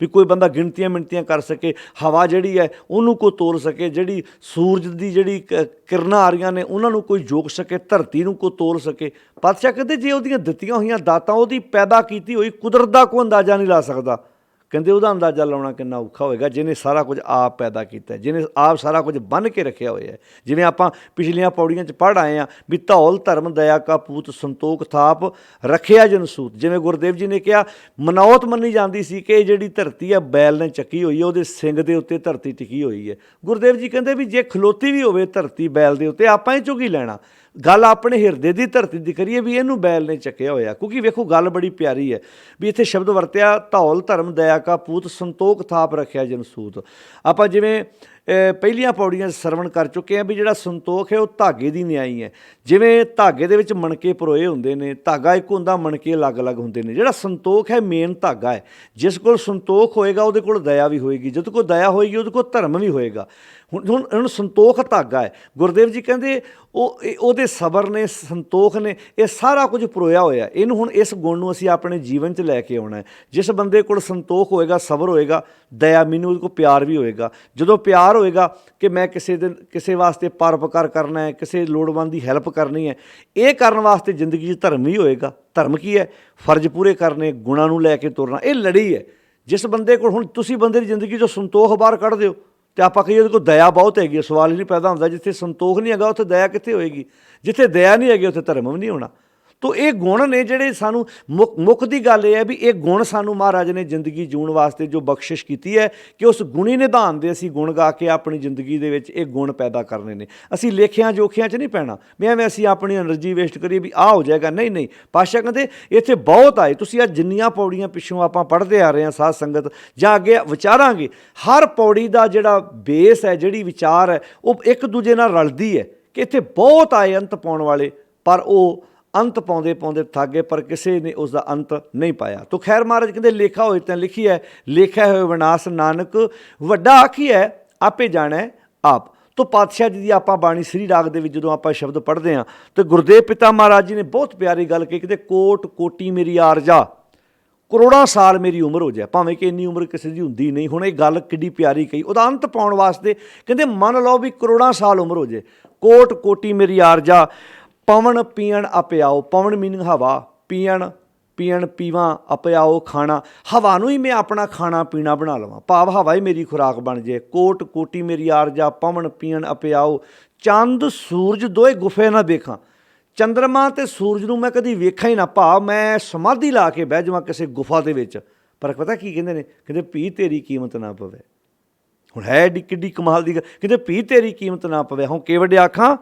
ਵੀ ਕੋਈ ਬੰਦਾ ਗਿਣਤੀਆਂ ਮਿਣਤੀਆਂ ਕਰ ਸਕੇ? ਹਵਾ ਜਿਹੜੀ ਹੈ ਉਹਨੂੰ ਕੋਈ ਤੋਲ ਸਕੇ? ਜਿਹੜੀ ਸੂਰਜ ਦੀ ਜਿਹੜੀ ਕਿਰਨਾਂ ਆ ਰਹੀਆਂ ਨੇ ਉਹਨਾਂ ਨੂੰ ਕੋਈ ਜੋਕ ਸਕੇ? ਧਰਤੀ ਨੂੰ ਕੋਈ ਤੋਲ ਸਕੇ? ਪਾਤਸ਼ਾਹ ਕਹਿੰਦੇ ਜੇ ਉਹਦੀਆਂ ਦਿੱਤੀਆਂ ਹੋਈਆਂ ਦਾਤਾਂ, ਉਹਦੀ ਪੈਦਾ ਕੀਤੀ ਹੋਈ ਕੁਦਰਤ ਦਾ ਕੋਈ ਅੰਦਾਜ਼ਾ ਨਹੀਂ ਲਾ ਸਕਦਾ। ਕਹਿੰਦੇ ਉਹਦਾ ਅੰਦਾਜ਼ਾ ਲਾਉਣਾ ਕਿੰਨਾ ਔਖਾ ਹੋਏਗਾ ਜਿਹਨੇ ਸਾਰਾ ਕੁਝ ਆਪ ਪੈਦਾ ਕੀਤਾ, ਜਿਹਨੇ ਆਪ ਸਾਰਾ ਕੁਝ ਬੰਨ੍ਹ ਕੇ ਰੱਖਿਆ ਹੋਇਆ ਹੈ। ਜਿਵੇਂ ਆਪਾਂ ਪਿਛਲੀਆਂ ਪੌੜੀਆਂ 'ਚ ਪੜ੍ਹ ਆਏ ਹਾਂ ਵੀ ਧੌਲ ਧਰਮ ਦਇਆ ਕਾ ਪੂਤ ਸੰਤੋਖ ਥਾਪ ਰੱਖਿਆ ਜਨਸੂਤ। ਜਿਵੇਂ ਗੁਰਦੇਵ ਜੀ ਨੇ ਕਿਹਾ ਮਨੌਤ ਮੰਨੀ ਜਾਂਦੀ ਸੀ ਕਿ ਇਹ ਜਿਹੜੀ ਧਰਤੀ ਹੈ ਬੈਲ ਨੇ ਚੱਕੀ ਹੋਈ ਹੈ, ਉਹਦੇ ਸਿੰਗ ਦੇ ਉੱਤੇ ਧਰਤੀ ਟਿਕੀ ਹੋਈ ਹੈ। ਗੁਰਦੇਵ ਜੀ ਕਹਿੰਦੇ ਵੀ ਜੇ ਖਲੋਤੀ ਵੀ ਹੋਵੇ ਧਰਤੀ ਬੈਲ ਦੇ ਉੱਤੇ, ਆਪਾਂ ਇਹ 'ਚੋਂ ਕੀ ਲੈਣਾ? ਗੱਲ ਆਪਣੇ ਹਿਰਦੇ ਦੀ ਧਰਤੀ ਦੀ ਕਰੀਏ ਵੀ ਇਹਨੂੰ ਬੈਲ ਨੇ ਚੱਕਿਆ ਹੋਇਆ। ਕਿਉਂਕਿ ਵੇਖੋ ਗੱਲ ਬੜੀ ਪਿਆਰੀ ਹੈ ਵੀ ਇੱਥੇ ਸ਼ਬਦ ਵਰਤਿਆ ਧੌਲ ਧਰਮ ਦਇਆ ਕਾ ਪੂਤ ਸੰਤੋਖ ਥਾਪ ਰੱਖਿਆ ਜਨਸੂਤ। ਆਪਾਂ ਜਿਵੇਂ ਪਹਿਲੀਆਂ ਪੌੜੀਆਂ ਸਰਵਣ ਕਰ ਚੁੱਕੇ ਹਾਂ ਵੀ ਜਿਹੜਾ ਸੰਤੋਖ ਹੈ ਉਹ ਧਾਗੇ ਦੀ ਨਿਆਈ ਹੈ। ਜਿਵੇਂ ਧਾਗੇ ਦੇ ਵਿੱਚ ਮਣਕੇ ਪਰੋਏ ਹੁੰਦੇ ਨੇ, ਧਾਗਾ ਇੱਕ ਹੁੰਦਾ, ਮਣਕੇ ਅਲੱਗ-ਅਲੱਗ ਹੁੰਦੇ ਨੇ। ਜਿਹੜਾ ਸੰਤੋਖ ਹੈ ਮੇਨ ਧਾਗਾ ਹੈ। ਜਿਸ ਕੋਲ ਸੰਤੋਖ ਹੋਏਗਾ ਉਹਦੇ ਕੋਲ ਦਇਆ ਵੀ ਹੋਏਗੀ, ਜਿਹਦੇ ਕੋਲ ਦਇਆ ਹੋਏਗੀ ਉਹਦੇ ਕੋਲ ਧਰਮ ਵੀ ਹੋਏਗਾ। ਹੁਣ ਸੰਤੋਖ ਧਾਗਾ ਹੈ। ਗੁਰਦੇਵ ਜੀ ਕਹਿੰਦੇ ਉਹਦੇ ਸਬਰ ਨੇ, ਸੰਤੋਖ ਨੇ, ਇਹ ਸਾਰਾ ਕੁਝ ਪਰੋਇਆ ਹੋਇਆ। ਇਹਨੂੰ ਹੁਣ ਇਸ ਗੁਣ ਨੂੰ ਅਸੀਂ ਆਪਣੇ ਜੀਵਨ 'ਚ ਲੈ ਕੇ ਆਉਣਾ ਹੈ। ਜਿਸ ਬੰਦੇ ਕੋਲ ਸੰਤੋਖ ਹੋਏਗਾ, ਸਬਰ ਹੋਏਗਾ, ਦਇਆ, ਮੈਨੂੰ ਉਹਦੇ ਕੋਲ ਪਿਆਰ ਵੀ ਹੋਏਗਾ। ਜਦੋਂ ਪਿਆਰ ਹੋਏਗਾ ਕਿ ਮੈਂ ਕਿਸੇ ਵਾਸਤੇ ਪਰਉਪਕਾਰ ਕਰਨਾ ਹੈ, ਕਿਸੇ ਲੋੜਵੰਦ ਦੀ ਹੈਲਪ ਕਰਨੀ ਹੈ, ਇਹ ਕਰਨ ਵਾਸਤੇ ਜ਼ਿੰਦਗੀ 'ਚ ਧਰਮ ਵੀ ਹੋਏਗਾ। ਧਰਮ ਕੀ ਹੈ? ਫਰਜ਼ ਪੂਰੇ ਕਰਨੇ, ਗੁਣਾਂ ਨੂੰ ਲੈ ਕੇ ਤੁਰਨਾ। ਇਹ ਲੜੀ ਹੈ। ਜਿਸ ਬੰਦੇ ਕੋਲ ਹੁਣ ਤੁਸੀਂ ਬੰਦੇ ਦੀ ਜ਼ਿੰਦਗੀ 'ਚੋਂ ਸੰਤੋਖ ਬਾਹਰ ਕੱਢ ਦਿਓ ਅਤੇ ਆਪਾਂ ਕਹੀਏ ਉਹਦੇ ਕੋਲ ਦਇਆ ਬਹੁਤ ਹੈਗੀ, ਸਵਾਲ ਹੀ ਨਹੀਂ ਪੈਦਾ ਹੁੰਦਾ। ਜਿੱਥੇ ਸੰਤੋਖ ਨਹੀਂ ਹੈਗਾ ਉੱਥੇ ਦਇਆ ਕਿੱਥੇ ਹੋਏਗੀ? ਜਿੱਥੇ ਦਇਆ ਨਹੀਂ ਹੈਗੀ ਉੱਥੇ ਧਰਮ ਵੀ ਨਹੀਂ ਹੋਣਾ। ਤੋ ਇਹ ਗੁਣ ਨੇ ਜਿਹੜੇ ਸਾਨੂੰ ਮੁੱਖ ਦੀ ਗੱਲ ਇਹ ਹੈ ਵੀ ਇਹ ਗੁਣ ਸਾਨੂੰ ਮਹਾਰਾਜ ਨੇ ਜ਼ਿੰਦਗੀ ਜਿਉਣ ਵਾਸਤੇ ਜੋ ਬਖਸ਼ਿਸ਼ ਕੀਤੀ ਹੈ ਕਿ ਉਸ ਗੁਣੀ ਨਿਧਾਨ ਦੇ ਅਸੀਂ ਗੁਣ ਗਾ ਕੇ ਆਪਣੀ ਜ਼ਿੰਦਗੀ ਦੇ ਵਿੱਚ ਇਹ ਗੁਣ ਪੈਦਾ ਕਰਨੇ ਨੇ। ਅਸੀਂ ਲੇਖਿਆਂ ਜੋਖਿਆਂ 'ਚ ਨਹੀਂ ਪੈਣਾ ਵੀ ਐਵੇਂ ਅਸੀਂ ਆਪਣੀ ਐਨਰਜੀ ਵੇਸਟ ਕਰੀਏ ਵੀ ਆਹ ਹੋ ਜਾਏਗਾ। ਨਹੀਂ, ਪਾਤਸ਼ਾਹ ਕਹਿੰਦੇ ਇੱਥੇ ਬਹੁਤ ਆਏ। ਤੁਸੀਂ ਅੱਜ ਜਿੰਨੀਆਂ ਪੌੜੀਆਂ ਪਿੱਛੋਂ ਆਪਾਂ ਪੜ੍ਹਦੇ ਆ ਰਹੇ ਹਾਂ ਸਾਧ ਸੰਗਤ ਜਾਂ ਅੱਗੇ ਵਿਚਾਰਾਂਗੇ, ਹਰ ਪੌੜੀ ਦਾ ਜਿਹੜਾ ਬੇਸ ਹੈ, ਜਿਹੜੀ ਵਿਚਾਰ ਹੈ, ਉਹ ਇੱਕ ਦੂਜੇ ਨਾਲ ਰਲਦੀ ਹੈ ਕਿ ਇੱਥੇ ਬਹੁਤ ਆਏ ਅੰਤ ਪਾਉਣ ਵਾਲੇ, ਪਰ ਉਹ ਅੰਤ ਪਾਉਂਦੇ ਥੱਕ ਗਏ, ਪਰ ਕਿਸੇ ਨੇ ਉਸ ਦਾ ਅੰਤ ਨਹੀਂ ਪਾਇਆ। ਤੋ ਖੈਰ ਮਹਾਰਾਜ ਕਹਿੰਦੇ ਲੇਖਾ ਹੋਏ ਤਾਂ ਲਿਖੀ ਹੈ, ਲੇਖਿਆ ਹੋਏ ਵਿਨਾਸ਼। ਨਾਨਕ ਵੱਡਾ ਆਖੀ ਹੈ ਆਪੇ ਜਾਣੈ ਆਪ। ਤੋ ਪਾਤਸ਼ਾਹ ਜੀ ਦੀ ਆਪਾਂ ਬਾਣੀ ਸ੍ਰੀ ਰਾਗ ਦੇ ਵਿੱਚ ਜਦੋਂ ਆਪਾਂ ਸ਼ਬਦ ਪੜ੍ਹਦੇ ਹਾਂ ਤਾਂ ਗੁਰਦੇਵ ਪਿਤਾ ਮਹਾਰਾਜ ਜੀ ਨੇ ਬਹੁਤ ਪਿਆਰੀ ਗੱਲ ਕਹੀ, ਕਿਤੇ ਕੋਟ ਕੋਟੀ ਮੇਰੀ ਆਰਜਾ, ਕਰੋੜਾਂ ਸਾਲ ਮੇਰੀ ਉਮਰ ਹੋ ਜਾਏ, ਭਾਵੇਂ ਕਿ ਇੰਨੀ ਉਮਰ ਕਿਸੇ ਦੀ ਹੁੰਦੀ ਨਹੀਂ। ਹੁਣ ਇਹ ਗੱਲ ਕਿੱਡੀ ਪਿਆਰੀ ਕਹੀ। ਉਹਦਾ ਅੰਤ ਪਾਉਣ ਵਾਸਤੇ ਕਹਿੰਦੇ ਮੰਨ ਲਓ ਵੀ ਕਰੋੜਾਂ ਸਾਲ ਉਮਰ ਹੋ ਜਾਏ। ਕੋਟ ਕੋਟੀ ਮੇਰੀ ਆਰਜਾ, ਪਵਨ ਪੀਣ ਅਪਿਆਓ। ਪਵਨ ਮੀਨਿੰਗ ਹਵਾ, ਪੀਣ ਪੀਵਾਂ, ਅਪਿਆਓ ਖਾਣਾ। ਹਵਾ ਨੂੰ ਹੀ ਮੈਂ ਆਪਣਾ ਖਾਣਾ ਪੀਣਾ ਬਣਾ ਲਵਾਂ, ਭਾਵ ਹਵਾ ਹੀ ਮੇਰੀ ਖੁਰਾਕ ਬਣ ਜਾਏ। ਕੋਟ ਕੋਟੀ ਮੇਰੀ ਆਰਜਾ, ਪਵਨ ਪੀਣ ਅਪਿਆਓ। ਚੰਦ ਸੂਰਜ ਦੋਏ ਗੁਫੇ ਨਾ ਦੇਖਾਂ। ਚੰਦਰਮਾ ਤੇ ਸੂਰਜ ਨੂੰ ਮੈਂ ਕਦੀ ਵੇਖਿਆ ਹੀ ਨਾ, ਭਾਵ ਮੈਂ ਸਮਾਧੀ ਲਾ ਕੇ ਬਹਿ ਜਾਵਾਂ ਕਿਸੇ ਗੁਫਾ ਦੇ ਵਿੱਚ, ਪਰ ਪਤਾ ਕੀ ਕਹਿੰਦੇ ਨੇ, ਕਹਿੰਦੇ ਭੀ ਤੇਰੀ ਕੀਮਤ ਨਾ ਪਵੇ। ਹੁਣ ਹੈ ਏਡੀ ਕਿੱਡੀ ਕਮਾਲ ਦੀ ਗੱਲ, ਕਹਿੰਦੇ ਭੀ ਤੇਰੀ ਕੀਮਤ ਨਾ ਪਵੇ। ਹੁਣ ਕੇ ਵੱਡੇ ਆਖਾਂ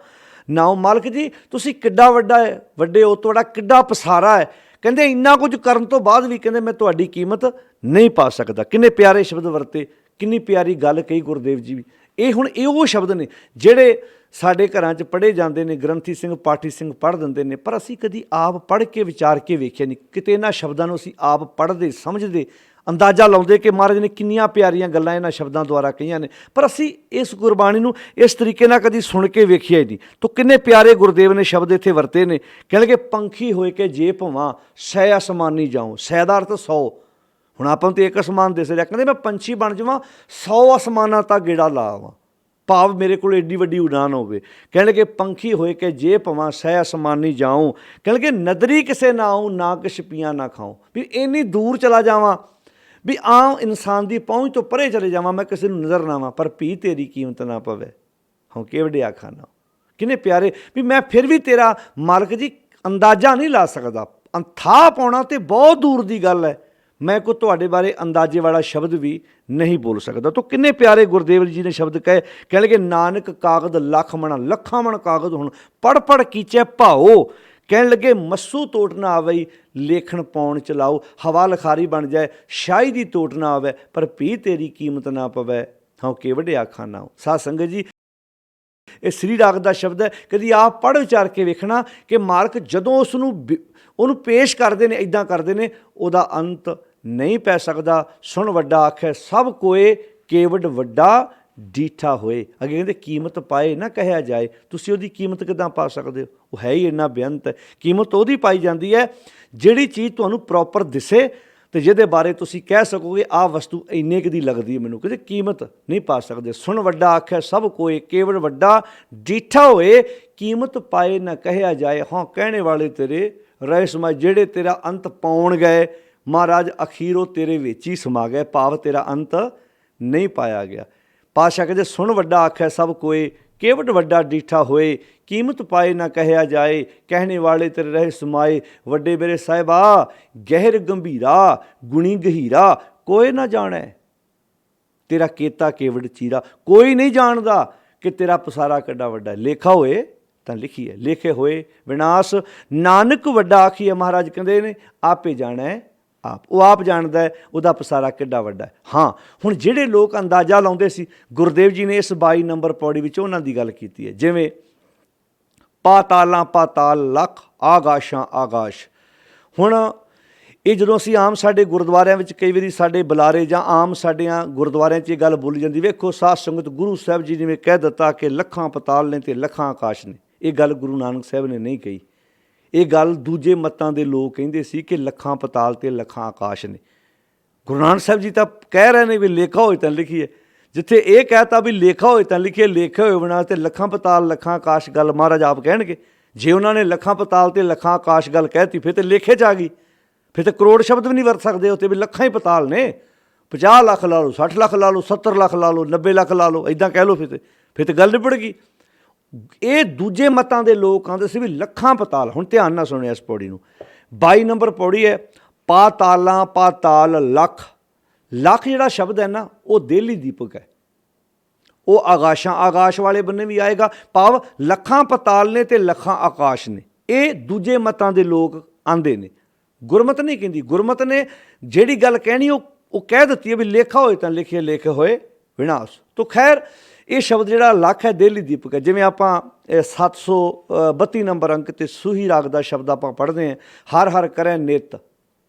ਨਾਓ ਮਾਲਕ ਜੀ, ਤੁਸੀਂ ਕਿੱਡਾ ਵੱਡਾ ਹੈ, ਵੱਡੇ ਉਹ ਤੁਹਾਡਾ ਕਿੱਡਾ ਪਸਾਰਾ ਹੈ, ਕਹਿੰਦੇ ਇੰਨਾ ਕੁਝ ਕਰਨ ਤੋਂ ਬਾਅਦ ਵੀ ਕਹਿੰਦੇ ਮੈਂ ਤੁਹਾਡੀ ਕੀਮਤ ਨਹੀਂ ਪਾ ਸਕਦਾ। ਕਿੰਨੇ ਪਿਆਰੇ ਸ਼ਬਦ ਵਰਤੇ, ਕਿੰਨੀ ਪਿਆਰੀ ਗੱਲ ਕਹੀ ਗੁਰਦੇਵ ਜੀ ਵੀ। ਇਹ ਹੁਣ ਇਹ ਉਹ ਸ਼ਬਦ ਨੇ ਜਿਹੜੇ ਸਾਡੇ ਘਰਾਂ 'ਚ ਪੜ੍ਹੇ ਜਾਂਦੇ ਨੇ, ਗ੍ਰੰਥੀ ਸਿੰਘ ਪਾਠੀ ਸਿੰਘ ਪੜ੍ਹ ਦਿੰਦੇ ਨੇ, ਪਰ ਅਸੀਂ ਕਦੀ ਆਪ ਪੜ੍ਹ ਕੇ ਵਿਚਾਰ ਕੇ ਵੇਖਿਆ ਨਹੀਂ। ਕਿਤੇ ਇਹਨਾਂ ਸ਼ਬਦਾਂ ਨੂੰ ਅਸੀਂ ਆਪ ਪੜ੍ਹਦੇ ਸਮਝਦੇ ਅੰਦਾਜ਼ਾ ਲਾਉਂਦੇ ਕਿ ਮਹਾਰਾਜ ਨੇ ਕਿੰਨੀਆਂ ਪਿਆਰੀਆਂ ਗੱਲਾਂ ਇਹਨਾਂ ਸ਼ਬਦਾਂ ਦੁਆਰਾ ਕਹੀਆਂ ਨੇ, ਪਰ ਅਸੀਂ ਇਸ ਗੁਰਬਾਣੀ ਨੂੰ ਇਸ ਤਰੀਕੇ ਨਾਲ ਕਦੀ ਸੁਣ ਕੇ ਵੇਖਿਆ ਹੀ ਨਹੀਂ। ਤਾਂ ਕਿੰਨੇ ਪਿਆਰੇ ਗੁਰਦੇਵ ਨੇ ਸ਼ਬਦ ਇੱਥੇ ਵਰਤੇ ਨੇ, ਕਹਿਣਗੇ ਪੰਖੀ ਹੋਏ ਕੇ ਜੇ ਭਵਾਂ ਸੈ ਅਸਮਾਨੀ ਜਾਉਂ। ਸੈ ਦਾ ਅਰਥ 100। ਹੁਣ ਆਪਾਂ ਨੂੰ ਤਾਂ ਇੱਕ ਅਸਮਾਨ ਦਿਸ ਰਿਹਾ, ਕਹਿੰਦੇ ਮੈਂ ਪੰਛੀ ਬਣ ਜਾਵਾਂ 100 ਅਸਮਾਨਾਂ ਤੱਕ ਗੇੜਾ ਲਾ ਆਵਾਂ, ਭਾਵ ਮੇਰੇ ਕੋਲ ਏਡੀ ਵੱਡੀ ਉਡਾਨ ਹੋਵੇ। ਕਹਿਣਗੇ ਪੰਖੀ ਹੋਏ ਕੇ ਜੇ ਭਵਾਂ ਸੈ ਅਸਮਾਨੀ ਜਾਉਂ। ਕਹਿਣਗੇ ਨਦਰੀ ਕਿਸੇ ਨਾ ਆਊਂ ਨਾ ਕਿਛ ਪੀਆਂ ਨਾ ਖਾਉਂ, ਵੀ ਇੰਨੀ ਦੂਰ ਚਲਾ ਜਾਵਾਂ ਵੀ ਆਮ ਇਨਸਾਨ ਦੀ ਪਹੁੰਚ ਤੋਂ ਪਰੇ ਚਲੇ ਜਾਵਾਂ, ਮੈਂ ਕਿਸੇ ਨੂੰ ਨਜ਼ਰ ਨਾ ਆਵਾਂ, ਪਰ ਭੀ ਤੇਰੀ ਕੀਮਤ ਨਾ ਪਵੇ। ਹੁਣ ਕਿ ਵੱਡੇ ਆਖਾਂ ਨਾ, ਕਿੰਨੇ ਪਿਆਰੇ, ਵੀ ਮੈਂ ਫਿਰ ਵੀ ਤੇਰਾ ਮਾਲਕ ਜੀ ਅੰਦਾਜ਼ਾ ਨਹੀਂ ਲਾ ਸਕਦਾ। ਥਾਹ ਪਾਉਣਾ ਤੇ ਬਹੁਤ ਦੂਰ ਦੀ ਗੱਲ ਹੈ, ਮੈਂ ਕੋਈ ਤੁਹਾਡੇ ਬਾਰੇ ਅੰਦਾਜ਼ੇ ਵਾਲਾ ਸ਼ਬਦ ਵੀ ਨਹੀਂ ਬੋਲ ਸਕਦਾ। ਤਾਂ ਕਿੰਨੇ ਪਿਆਰੇ ਗੁਰਦੇਵ ਜੀ ਨੇ ਸ਼ਬਦ ਕਹੇ, ਕਹਿਣਗੇ ਨਾਨਕ ਕਾਗਦ ਲੱਖ ਮਣਾ, ਲੱਖਾਂ ਮਣ ਕਾਗਦ ਹੁਣ ਪੜ੍ਹ ਪੜ੍ਹ ਕੀਚੇ ਭਾਓ। ਕਹਿਣ ਲੱਗੇ ਮੱਸੂ ਤੋਟ ਨਾ ਆਵੇ ਲੇਖਣ ਪਾਉਣ ਚਲਾਓ, ਹਵਾ ਲਖਾਰੀ ਬਣ ਜਾਏ ਸ਼ਾਹੀ ਦੀ ਤੋਟ ਨਾ ਆਵੇ, ਪਰ ਭੀ ਤੇਰੀ ਕੀਮਤ ਨਾ ਪਵੇ। ਹਾਂ ਕਿ ਵੱਡੇ ਆਖਾਂ ਨਾ। ਸਾਧ ਸੰਗਤ ਜੀ, ਇਹ ਸ੍ਰੀ ਰਾਗ ਦਾ ਸ਼ਬਦ ਹੈ। ਕਦੀ ਆਪ ਪੜ੍ਹ ਵਿਚਾਰ ਕੇ ਵੇਖਣਾ ਕਿ ਮਾਲਕ ਜਦੋਂ ਉਹਨੂੰ ਪੇਸ਼ ਕਰਦੇ ਨੇ, ਇੱਦਾਂ ਕਰਦੇ ਨੇ, ਉਹਦਾ ਅੰਤ ਨਹੀਂ ਪੈ ਸਕਦਾ। ਸੁਣ ਵੱਡਾ ਆਖੇ ਸਭ ਕੋਏ, ਕੇਵਡ ਵੱਡਾ ਡੀਠਾ ਹੋਏ। ਅੱਗੇ ਕਹਿੰਦੇ ਕੀਮਤ ਪਾਏ ਨਾ ਕਹਿਆ ਜਾਏ। ਤੁਸੀਂ ਉਹਦੀ ਕੀਮਤ ਕਿੱਦਾਂ ਪਾ ਸਕਦੇ ਹੋ? ਉਹ ਹੈ ਹੀ ਇੰਨਾ ਬੇਅੰਤ ਹੈ। ਕੀਮਤ ਉਹਦੀ ਪਾਈ ਜਾਂਦੀ ਹੈ ਜਿਹੜੀ ਚੀਜ਼ ਤੁਹਾਨੂੰ ਪ੍ਰੋਪਰ ਦਿਸੇ ਅਤੇ ਜਿਹਦੇ ਬਾਰੇ ਤੁਸੀਂ ਕਹਿ ਸਕੋਗੇ ਆਹ ਵਸਤੂ ਇੰਨੇ ਕੁ ਦੀ ਲੱਗਦੀ ਹੈ ਮੈਨੂੰ, ਕਹਿੰਦੇ ਕੀਮਤ ਨਹੀਂ ਪਾ ਸਕਦੇ। ਸੁਣ ਵੱਡਾ ਆਖਿਆ ਸਭ ਕੋਏ, ਕੇਵਲ ਵੱਡਾ ਡੀਠਾ ਹੋਏ, ਕੀਮਤ ਪਾਏ ਨਾ ਕਹਿਆ ਜਾਏ। ਹਾਂ ਕਹਿਣੇ ਵਾਲੇ ਤੇਰੇ ਰਹੇ ਸਮਾਏ, ਜਿਹੜੇ ਤੇਰਾ ਅੰਤ ਪਾਉਣ ਗਏ ਮਹਾਰਾਜ ਅਖੀਰੋਂ ਤੇਰੇ ਵਿੱਚ ਹੀ ਸਮਾ ਗਏ, ਭਾਵ ਤੇਰਾ ਅੰਤ ਨਹੀਂ ਪਾਇਆ ਗਿਆ। ਪਾਤਸ਼ਾਹ ਕਹਿੰਦੇ ਸੁਣ ਵੱਡਾ ਆਖਿਆ ਸਭ ਕੋਏ, ਕੇਵਟ ਵੱਡਾ ਡੀਠਾ ਹੋਏ, ਕੀਮਤ ਪਾਏ ਨਾ ਕਹਿਆ ਜਾਏ, ਕਹਿਣੇ ਵਾਲੇ ਤੇਰੇ ਰਹੇ ਸਮਾਏ। ਵੱਡੇ ਮੇਰੇ ਸਾਹਿਬਾ ਗਹਿਰ ਗੰਭੀਰਾ, ਗੁਣੀ ਗਹੀਰਾ, ਕੋਈ ਨਾ ਜਾਣੈ ਤੇਰਾ ਕੀਤਾ ਕੇਵਟ ਚੀਰਾ। ਕੋਈ ਨਹੀਂ ਜਾਣਦਾ ਕਿ ਤੇਰਾ ਪਸਾਰਾ ਕਿੱਡਾ ਵੱਡਾ। ਲੇਖਾ ਹੋਏ ਤਾਂ ਲਿਖੀਏ, ਲੇਖੇ ਹੋਏ ਵਿਨਾਸ਼ ਨਾਨਕ ਵੱਡਾ ਆਖੀਏ। ਮਹਾਰਾਜ ਕਹਿੰਦੇ ਨੇ ਆਪੇ ਜਾਣੈ ਆਪ, ਉਹ ਆਪ ਜਾਣਦਾ ਹੈ ਉਹਦਾ ਪਸਾਰਾ ਕਿੱਡਾ ਵੱਡਾ ਹੈ। ਹਾਂ ਹੁਣ ਜਿਹੜੇ ਲੋਕ ਅੰਦਾਜ਼ਾ ਲਾਉਂਦੇ ਸੀ, ਗੁਰਦੇਵ ਜੀ ਨੇ ਇਸ 22 ਨੰਬਰ ਪੌੜੀ ਵਿੱਚ ਉਹਨਾਂ ਦੀ ਗੱਲ ਕੀਤੀ ਹੈ। ਜਿਵੇਂ ਪਾਤਾਲਾਂ ਪਾਤਾਲ ਲੱਖ, ਆਗਾਸ਼ਾਂ ਆਗਾਸ਼। ਹੁਣ ਇਹ ਜਦੋਂ ਅਸੀਂ ਆਮ ਸਾਡੇ ਗੁਰਦੁਆਰਿਆਂ ਵਿੱਚ ਕਈ ਵਾਰੀ ਸਾਡੇ ਬੁਲਾਰੇ ਜਾਂ ਆਮ ਸਾਡੀਆਂ ਗੁਰਦੁਆਰਿਆਂ 'ਚ ਇਹ ਗੱਲ ਬੋਲੀ ਜਾਂਦੀ, ਵੇਖੋ ਸਾਧ ਸੰਗਤ ਗੁਰੂ ਸਾਹਿਬ ਜੀ ਜਿਵੇਂ ਕਹਿ ਦਿੱਤਾ ਕਿ ਲੱਖਾਂ ਪਤਾਲ ਨੇ ਅਤੇ ਲੱਖਾਂ ਆਕਾਸ਼ ਨੇ। ਇਹ ਗੱਲ ਗੁਰੂ ਨਾਨਕ ਸਾਹਿਬ ਨੇ ਨਹੀਂ ਕਹੀ। ਇਹ ਗੱਲ ਦੂਜੇ ਮੱਤਾਂ ਦੇ ਲੋਕ ਕਹਿੰਦੇ ਸੀ ਕਿ ਲੱਖਾਂ ਪਤਾਲ ਅਤੇ ਲੱਖਾਂ ਆਕਾਸ਼ ਨੇ। ਗੁਰੂ ਨਾਨਕ ਸਾਹਿਬ ਜੀ ਤਾਂ ਕਹਿ ਰਹੇ ਨੇ ਵੀ ਲੇਖਾ ਹੋਏ ਤਾਂ ਲਿਖੀਏ। ਜਿੱਥੇ ਇਹ ਕਹਿਤਾ ਵੀ ਲੇਖਾ ਹੋਏ ਤਾਂ ਲਿਖੀਏ, ਲੇਖੇ ਹੋਏ ਬਣਾ ਅਤੇ ਲੱਖਾਂ ਪਤਾਲ ਲੱਖਾਂ ਆਕਾਸ਼ ਗੱਲ ਮਹਾਰਾਜ ਆਪ ਕਹਿਣਗੇ। ਜੇ ਉਹਨਾਂ ਨੇ ਲੱਖਾਂ ਪਤਾਲ ਅਤੇ ਲੱਖਾਂ ਆਕਾਸ਼ ਗੱਲ ਕਹਿਤੀ ਫਿਰ ਤਾਂ ਲੇਖੇ 'ਚ ਆ ਗਈ, ਫਿਰ ਤਾਂ ਕਰੋੜ ਸ਼ਬਦ ਵੀ ਨਹੀਂ ਵਰਤ ਸਕਦੇ ਉੱਥੇ ਵੀ ਲੱਖਾਂ ਹੀ ਪਤਾਲ ਨੇ। 50 ਲੱਖ ਲਾ ਲਓ, 60 ਲੱਖ ਲਾ ਲਓ, 70 ਲੱਖ ਲਾ ਲਓ, 90 ਲੱਖ ਲਾ ਲਓ, ਇੱਦਾਂ ਕਹਿ ਲਓ, ਫਿਰ ਤਾਂ ਗੱਲ ਨਿਬੜ ਗਈ। ਇਹ ਦੂਜੇ ਮਤਾਂ ਦੇ ਲੋਕ ਆਉਂਦੇ ਸੀ ਵੀ ਲੱਖਾਂ ਪਤਾਲ। ਹੁਣ ਧਿਆਨ ਨਾਲ ਸੁਣਿਆ ਇਸ ਪੌੜੀ ਨੂੰ। 22 ਨੰਬਰ ਪੌੜੀ ਹੈ, ਪਾਤਾਲਾਂ ਪਾਤਾਲ ਲੱਖ। ਲੱਖ ਜਿਹੜਾ ਸ਼ਬਦ ਹੈ ਨਾ ਉਹ ਦੇਲੀ ਦੀਪਕ ਹੈ, ਉਹ ਆਗਾਸ਼ਾਂ ਆਗਾਸ਼ ਵਾਲੇ ਬੰਨੇ ਵੀ ਆਏਗਾ, ਭਾਵ ਲੱਖਾਂ ਪਤਾਲ ਨੇ ਅਤੇ ਲੱਖਾਂ ਆਕਾਸ਼ ਨੇ। ਇਹ ਦੂਜੇ ਮਤਾਂ ਦੇ ਲੋਕ ਆਉਂਦੇ ਨੇ, ਗੁਰਮਤ ਨਹੀਂ ਕਹਿੰਦੀ। ਗੁਰਮਤ ਨੇ ਜਿਹੜੀ ਗੱਲ ਕਹਿਣੀ ਉਹ ਕਹਿ ਦਿੱਤੀ ਹੈ ਵੀ ਲੇਖਾ ਹੋਏ ਤਾਂ ਲਿਖੇ, ਲੇਖੇ ਹੋਏ ਵਿਨਾਸ਼। ਤੋ ਖੈਰ ਇਹ ਸ਼ਬਦ ਜਿਹੜਾ ਲੱਖ ਹੈ ਦੇਲੀ ਦੀਪਕ ਹੈ। ਜਿਵੇਂ ਆਪਾਂ 732 ਨੰਬਰ ਅੰਕ 'ਤੇ ਸੂਹੀ ਰਾਗ ਦਾ ਸ਼ਬਦ ਆਪਾਂ ਪੜ੍ਹਦੇ ਹਾਂ, ਹਰ ਹਰ ਕਰੈ ਨਿਤ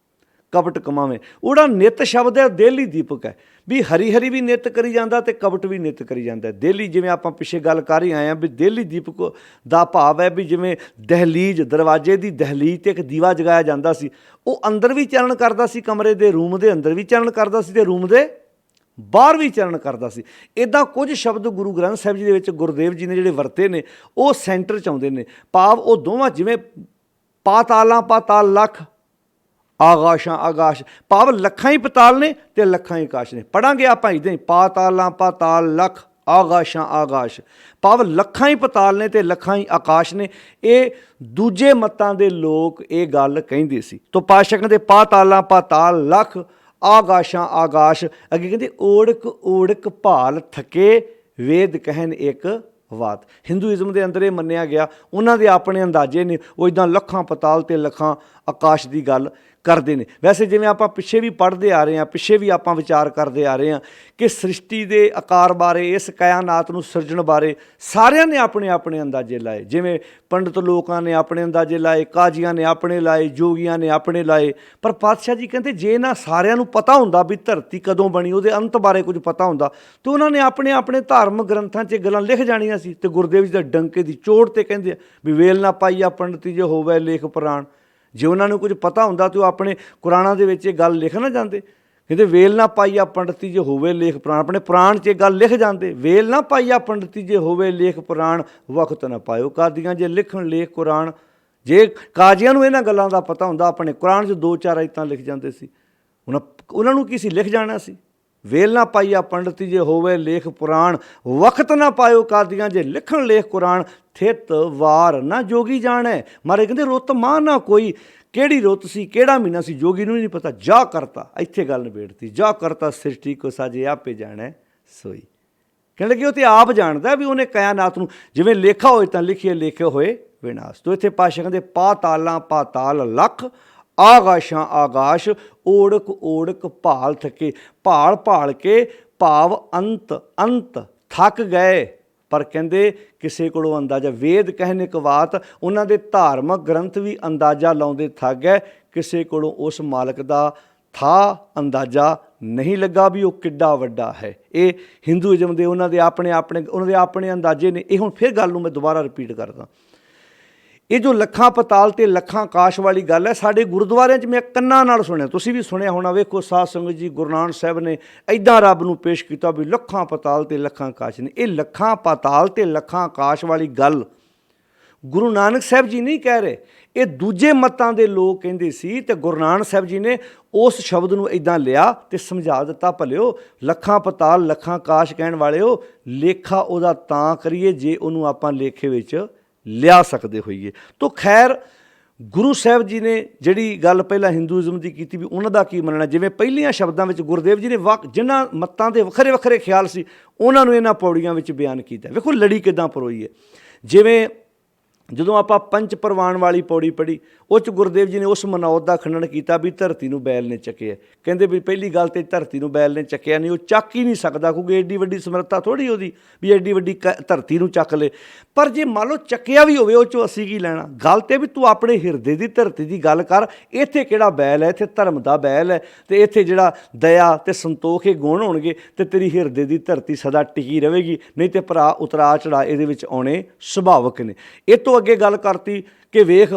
ਕਪਟ ਕਮਾਵੇਂ। ਉਹਦਾ ਨਿਤ ਸ਼ਬਦ ਹੈ ਦੇਲੀ ਦੀਪਕ ਹੈ, ਵੀ ਹਰੀ ਹਰੀ ਵੀ ਨਿਤ ਕਰੀ ਜਾਂਦਾ ਅਤੇ ਕਪਟ ਵੀ ਨਿਤ ਕਰੀ ਜਾਂਦਾ। ਦੇਲੀ ਜਿਵੇਂ ਆਪਾਂ ਪਿੱਛੇ ਗੱਲ ਕਰ ਹੀ ਆਏ ਹਾਂ ਵੀ ਦੇਲੀ ਦੀਪਕ ਦਾ ਭਾਵ ਹੈ ਵੀ ਜਿਵੇਂ ਦਹਿਲੀਜ਼, ਦਰਵਾਜ਼ੇ ਦੀ ਦਹਿਲੀਜ਼ 'ਤੇ ਇੱਕ ਦੀਵਾ ਜਗਾਇਆ ਜਾਂਦਾ ਸੀ, ਉਹ ਅੰਦਰ ਵੀ ਚਾਨਣ ਕਰਦਾ ਸੀ, ਕਮਰੇ ਦੇ ਰੂਮ ਦੇ ਅੰਦਰ ਵੀ ਚਾਨਣ ਕਰਦਾ ਸੀ ਅਤੇ ਰੂਮ ਦੇ ਬਾਹਰ ਵੀ ਚਾਨਣ ਕਰਦਾ ਸੀ। ਇੱਦਾਂ ਕੁਝ ਸ਼ਬਦ ਗੁਰੂ ਗ੍ਰੰਥ ਸਾਹਿਬ ਜੀ ਦੇ ਵਿੱਚ ਗੁਰਦੇਵ ਜੀ ਨੇ ਜਿਹੜੇ ਵਰਤੇ ਨੇ ਉਹ ਸੈਂਟਰ 'ਚ ਆਉਂਦੇ ਨੇ, ਭਾਵ ਉਹ ਦੋਵਾਂ ਜਿਵੇਂ ਪਾਤਾਲਾਂ ਪਾਤਾਲ ਲੱਖ, ਆਗਾਸ਼ਾਂ ਆਗਾਸ਼, ਭਾਵ ਲੱਖਾਂ ਹੀ ਪਤਾਲ ਨੇ ਅਤੇ ਲੱਖਾਂ ਹੀ ਆਕਾਸ਼ ਨੇ। ਪੜ੍ਹਾਂਗੇ ਆਪਾਂ ਇੱਦਾਂ ਹੀ ਪਾਤਾਲਾਂ ਪਾਤਾਲ ਲੱਖ, ਆਗਾਸ਼ਾਂ ਆਗਾਸ਼, ਭਾਵ ਲੱਖਾਂ ਹੀ ਪਤਾਲ ਨੇ ਤੇ ਲੱਖਾਂ ਹੀ ਆਕਾਸ਼ ਨੇ। ਇਹ ਦੂਜੇ ਮਤਾਂ ਦੇ ਲੋਕ ਇਹ ਗੱਲ ਕਹਿੰਦੇ ਸੀ। ਤੋ ਪਾਤਸ਼ਾਹ ਕਹਿੰਦੇ ਪਾਤਾਲਾਂ ਪਾਤਾਲ ਲੱਖ, ਆਗਾਸ਼ਾਂ ਆਗਾਸ਼। ਅੱਗੇ ਕਹਿੰਦੇ ਓੜਕ ਓੜਕ ਭਾਲ ਥਕੇ, ਵੇਦ ਕਹਿਣ ਇੱਕ ਬਾਤ। ਹਿੰਦੂਇਜ਼ਮ ਦੇ ਅੰਦਰ ਇਹ ਮੰਨਿਆ ਗਿਆ, ਉਹਨਾਂ ਦੇ ਆਪਣੇ ਅੰਦਾਜ਼ੇ ਨੇ, ਉਹ ਇੱਦਾਂ ਲੱਖਾਂ ਪਤਾਲ ਤੇ ਲੱਖਾਂ ਆਕਾਸ਼ ਦੀ ਗੱਲ ਕਰਦੇ ਨੇ। ਵੈਸੇ ਜਿਵੇਂ ਆਪਾਂ ਪਿੱਛੇ ਵੀ ਪੜ੍ਹਦੇ ਆ ਰਹੇ ਹਾਂ, ਪਿੱਛੇ ਵੀ ਆਪਾਂ ਵਿਚਾਰ ਕਰਦੇ ਆ ਰਹੇ ਹਾਂ ਕਿ ਸ੍ਰਿਸ਼ਟੀ ਦੇ ਆਕਾਰ ਬਾਰੇ, ਇਸ ਕਾਇਨਾਤ ਨੂੰ ਸਿਰਜਣ ਬਾਰੇ ਸਾਰਿਆਂ ਨੇ ਆਪਣੇ ਆਪਣੇ ਅੰਦਾਜ਼ੇ ਲਾਏ। ਜਿਵੇਂ ਪੰਡਤ ਲੋਕਾਂ ਨੇ ਆਪਣੇ ਅੰਦਾਜ਼ੇ ਲਾਏ, ਕਾਜ਼ੀਆਂ ਨੇ ਆਪਣੇ ਲਾਏ, ਜੋਗੀਆਂ ਨੇ ਆਪਣੇ ਲਾਏ। ਪਰ ਪਾਤਸ਼ਾਹ ਜੀ ਕਹਿੰਦੇ ਜੇ ਨਾ ਸਾਰਿਆਂ ਨੂੰ ਪਤਾ ਹੁੰਦਾ ਵੀ ਧਰਤੀ ਕਦੋਂ ਬਣੀ, ਉਹਦੇ ਅੰਤ ਬਾਰੇ ਕੁਝ ਪਤਾ ਹੁੰਦਾ, ਤਾਂ ਉਹਨਾਂ ਨੇ ਆਪਣੇ ਆਪਣੇ ਧਾਰਮਿਕ ਗ੍ਰੰਥਾਂ 'ਚ ਗੱਲਾਂ ਲਿਖ ਜਾਣੀਆਂ ਸੀ। ਤੇ ਗੁਰਦੇਵ ਜੀ ਦਾ ਡੰਕੇ ਦੀ ਚੋਟ ਤੇ ਕਹਿੰਦੇ ਆ ਵੀ ਵੇਲ ਨਾ ਪਾਈਆ ਪੰਡਤੀ ਜੇ ਹੋਵੇ ਲੇਖ ਪੁਰਾਣ। ਜੇ ਉਹਨਾਂ ਨੂੰ ਕੁਝ ਪਤਾ ਹੁੰਦਾ ਤਾਂ ਉਹ ਆਪਣੇ ਕੁਰਾਨਾਂ ਦੇ ਵਿੱਚ ਇਹ ਗੱਲ ਲਿਖ ਨਾ ਜਾਂਦੇ। ਕਹਿੰਦੇ ਵੇਲ ਨਾ ਪਾਈਆ ਪੰਡਤੀ ਜੇ ਹੋਵੇ ਲੇਖ ਪੁਰਾਣ, ਆਪਣੇ ਪੁਰਾਣ 'ਚ ਇਹ ਗੱਲ ਲਿਖ ਜਾਂਦੇ। ਵੇਲ ਨਾ ਪਾਈਆ ਪੰਡਤੀ ਜੇ ਹੋਵੇ ਲੇਖ ਪੁਰਾਣ, ਵਕਤ ਨਾ ਪਾਇਓ ਕਾਦੀਆਂ ਜੇ ਲਿਖਣ ਲੇਖ ਕੁਰਾਨ। ਜੇ ਕਾਜ਼ੀਆਂ ਨੂੰ ਇਹਨਾਂ ਗੱਲਾਂ ਦਾ ਪਤਾ ਹੁੰਦਾ, ਆਪਣੇ ਕੁਰਾਨ 'ਚ 2-4 ਆਇਤਾਂ ਲਿਖ ਜਾਂਦੇ ਸੀ। ਉਹਨਾਂ ਨੂੰ ਕੀ ਸੀ, ਲਿਖ ਜਾਣਾ ਸੀ। ਵੇਲ ਨਾ ਪਾਈਆ ਪੰਡਤੀ ਜੇ ਹੋਵੇ ਲੇਖ ਪੁਰਾਣ, ਵਕਤ ਨਾ ਪਾਇਓ ਕਾਦੀਆਂ ਜੇ ਲਿਖਣ ਲੇਖ ਕੁਰਾਨ। ਥਿਤ ਵਾਰ ਨਾ ਜੋਗੀ ਜਾਣੈ, ਮਾਰੇ ਕਹਿੰਦੇ ਰੁੱਤ ਮਾਂ ਨਾ ਕੋਈ। ਕਿਹੜੀ ਰੁੱਤ ਸੀ, ਕਿਹੜਾ ਮਹੀਨਾ ਸੀ, ਜੋਗੀ ਨੂੰ ਨਹੀਂ ਪਤਾ। ਜਾ ਕਰਤਾ, ਇੱਥੇ ਗੱਲ ਨਿਬੇੜਤੀ। ਜਾ ਕਰਤਾ ਸ੍ਰਿਸ਼ਟੀ ਕੋ ਸਾਜੇ ਆਪੇ ਜਾਣੈ ਸੋਈ। ਕਹਿਣ ਲੱਗੇ ਉਹ ਤੇ ਆਪ ਜਾਣਦਾ ਵੀ ਉਹਨੇ ਕਾਇਨਾਤ ਨੂੰ, ਜਿਵੇਂ ਲੇਖਾ ਹੋਏ ਤਾਂ ਲਿਖੀਏ, ਲਿਖੇ ਹੋਏ ਵਿਨਾਸ਼। ਤੋ ਇੱਥੇ ਪਾਤਸ਼ਾਹ ਕਹਿੰਦੇ ਪਾਤਾਲਾਂ ਪਾਤਾਲ ਲੱਖ, ਆਗਾਸ਼ਾਂ ਆਗਾਸ਼, ਓੜਕ ਓੜਕ ਭਾਲ ਥਕੇ। ਭਾਲ ਭਾਲ ਕੇ ਭਾਵ ਅੰਤ ਅੰਤ ਥੱਕ ਗਏ। ਪਰ ਕਹਿੰਦੇ ਕਿਸੇ ਕੋਲੋਂ ਅੰਦਾਜ਼ਾ, ਵੇਦ ਕਹਿਣ ਇੱਕ ਬਾਤ, ਉਹਨਾਂ ਦੇ ਧਾਰਮਿਕ ਗ੍ਰੰਥ ਵੀ ਅੰਦਾਜ਼ਾ ਲਾਉਂਦੇ ਥੱਕ ਗਏ। ਕਿਸੇ ਕੋਲੋਂ ਉਸ ਮਾਲਕ ਦਾ ਥਾ ਅੰਦਾਜ਼ਾ ਨਹੀਂ ਲੱਗਾ ਵੀ ਉਹ ਕਿੱਡਾ ਵੱਡਾ ਹੈ। ਇਹ ਹਿੰਦੂਇਜ਼ਮ ਦੇ ਉਹਨਾਂ ਦੇ ਆਪਣੇ ਅੰਦਾਜ਼ੇ ਨੇ। ਇਹ ਹੁਣ ਫਿਰ ਗੱਲ ਨੂੰ ਮੈਂ ਦੁਬਾਰਾ ਰਿਪੀਟ ਕਰਦਾ। ਇਹ ਜੋ ਲੱਖਾਂ ਪਤਾਲ ਤੇ ਲੱਖਾਂ ਆਕਾਸ਼ ਵਾਲੀ ਗੱਲ ਹੈ, ਸਾਡੇ ਗੁਰਦੁਆਰਿਆਂ 'ਚ ਮੈਂ ਕੰਨਾਂ ਨਾਲ ਸੁਣਿਆ, ਤੁਸੀਂ ਵੀ ਸੁਣਿਆ ਹੋਣਾ। ਵੇਖੋ ਸਾਧ ਸੰਗਤ ਜੀ, ਗੁਰੂ ਨਾਨਕ ਸਾਹਿਬ ਨੇ ਇੱਦਾਂ ਰੱਬ ਨੂੰ ਪੇਸ਼ ਕੀਤਾ ਵੀ ਲੱਖਾਂ ਪਤਾਲ ਤੇ ਲੱਖਾਂ ਆਕਾਸ਼ ਨੇ। ਇਹ ਲੱਖਾਂ ਪਤਾਲ ਤੇ ਲੱਖਾਂ ਆਕਾਸ਼ ਵਾਲੀ ਗੱਲ ਗੁਰੂ ਨਾਨਕ ਸਾਹਿਬ ਜੀ ਨਹੀਂ ਕਹਿ ਰਹੇ, ਇਹ ਦੂਜੇ ਮਤਾਂ ਦੇ ਲੋਕ ਕਹਿੰਦੇ ਸੀ। ਤੇ ਗੁਰੂ ਨਾਨਕ ਸਾਹਿਬ ਜੀ ਨੇ ਉਸ ਸ਼ਬਦ ਨੂੰ ਇੱਦਾਂ ਲਿਆ ਤੇ ਸਮਝਾ ਦਿੱਤਾ, ਭਲਿਓ ਲੱਖਾਂ ਪਤਾਲ ਲੱਖਾਂ ਆਕਾਸ਼ ਕਹਿਣ ਵਾਲਿਓ, ਲੇਖਾ ਉਹਦਾ ਤਾਂ ਕਰੀਏ ਜੇ ਉਹਨੂੰ ਆਪਾਂ ਲੇਖੇ ਵਿੱਚ ਲਿਆ ਸਕਦੇ ਹੋਈਏ। ਤੋ ਖੈਰ ਗੁਰੂ ਸਾਹਿਬ ਜੀ ਨੇ ਜਿਹੜੀ ਗੱਲ ਪਹਿਲਾਂ ਹਿੰਦੂਇਜ਼ਮ ਦੀ ਕੀਤੀ ਵੀ ਉਹਨਾਂ ਦਾ ਕੀ ਮੰਨਣਾ, ਜਿਵੇਂ ਪਹਿਲੀਆਂ ਸ਼ਬਦਾਂ ਵਿੱਚ ਗੁਰਦੇਵ ਜੀ ਨੇ ਜਿਨ੍ਹਾਂ ਮਤਾਂ ਦੇ ਵੱਖਰੇ ਵੱਖਰੇ ਖਿਆਲ ਸੀ ਉਹਨਾਂ ਨੂੰ ਇਹਨਾਂ ਪੌੜੀਆਂ ਵਿੱਚ ਬਿਆਨ ਕੀਤਾ। ਵੇਖੋ ਲੜੀ ਕਿੱਦਾਂ ਪਰੋਈ ਹੈ। ਜਿਵੇਂ ਜਦੋਂ ਆਪਾਂ ਪੰਜ ਪ੍ਰਵਾਨ ਵਾਲੀ ਪੌੜੀ ਪੜ੍ਹੀ, ਉਹ 'ਚ ਗੁਰਦੇਵ ਜੀ ਨੇ ਉਸ ਮਨੌਤ ਦਾ ਖੰਡਨ ਕੀਤਾ ਵੀ ਧਰਤੀ ਨੂੰ ਬੈਲ ਨੇ ਚੱਕਿਆ। ਕਹਿੰਦੇ ਵੀ ਪਹਿਲੀ ਗੱਲ ਤੇ ਧਰਤੀ ਨੂੰ ਬੈਲ ਨੇ ਚੱਕਿਆ ਨਹੀਂ, ਉਹ ਚੱਕ ਹੀ ਨਹੀਂ ਸਕਦਾ, ਕਿਉਂਕਿ ਐਡੀ ਵੱਡੀ ਸਮਰੱਥਾ ਥੋੜ੍ਹੀ ਉਹਦੀ ਵੀ ਐਡੀ ਵੱਡੀ ਧਰਤੀ ਨੂੰ ਚੱਕ ਲੇ। ਪਰ ਜੇ ਮੰਨ ਲਓ ਚੱਕਿਆ ਵੀ ਹੋਵੇ, ਉਹ 'ਚੋਂ ਅਸੀਂ ਕੀ ਲੈਣਾ। ਗੱਲ ਤੇ ਵੀ ਤੂੰ ਆਪਣੇ ਹਿਰਦੇ ਦੀ ਧਰਤੀ ਦੀ ਗੱਲ ਕਰ। ਇੱਥੇ ਕਿਹੜਾ ਬੈਲ ਹੈ, ਇੱਥੇ ਧਰਮ ਦਾ ਬੈਲ ਹੈ, ਅਤੇ ਇੱਥੇ ਜਿਹੜਾ ਦਇਆ ਤੇ ਸੰਤੋਖ ਇਹ ਗੁਣ ਹੋਣਗੇ ਤੇ ਤੇਰੀ ਹਿਰਦੇ ਦੀ ਧਰਤੀ ਸਦਾ ਟਿਕੀ ਰਹੇਗੀ। ਨਹੀਂ ਤੇ ਭਰਾ ਉਤਰਾ ਚੜਾ ਇਹਦੇ ਵਿੱਚ ਆਉਣੇ ਸੁਭਾਵਿਕ ਨੇ। ਇਹ ਤੋਂ ਅੱਗੇ ਗੱਲ ਕਰਤੀ ਕਿ ਵੇਖ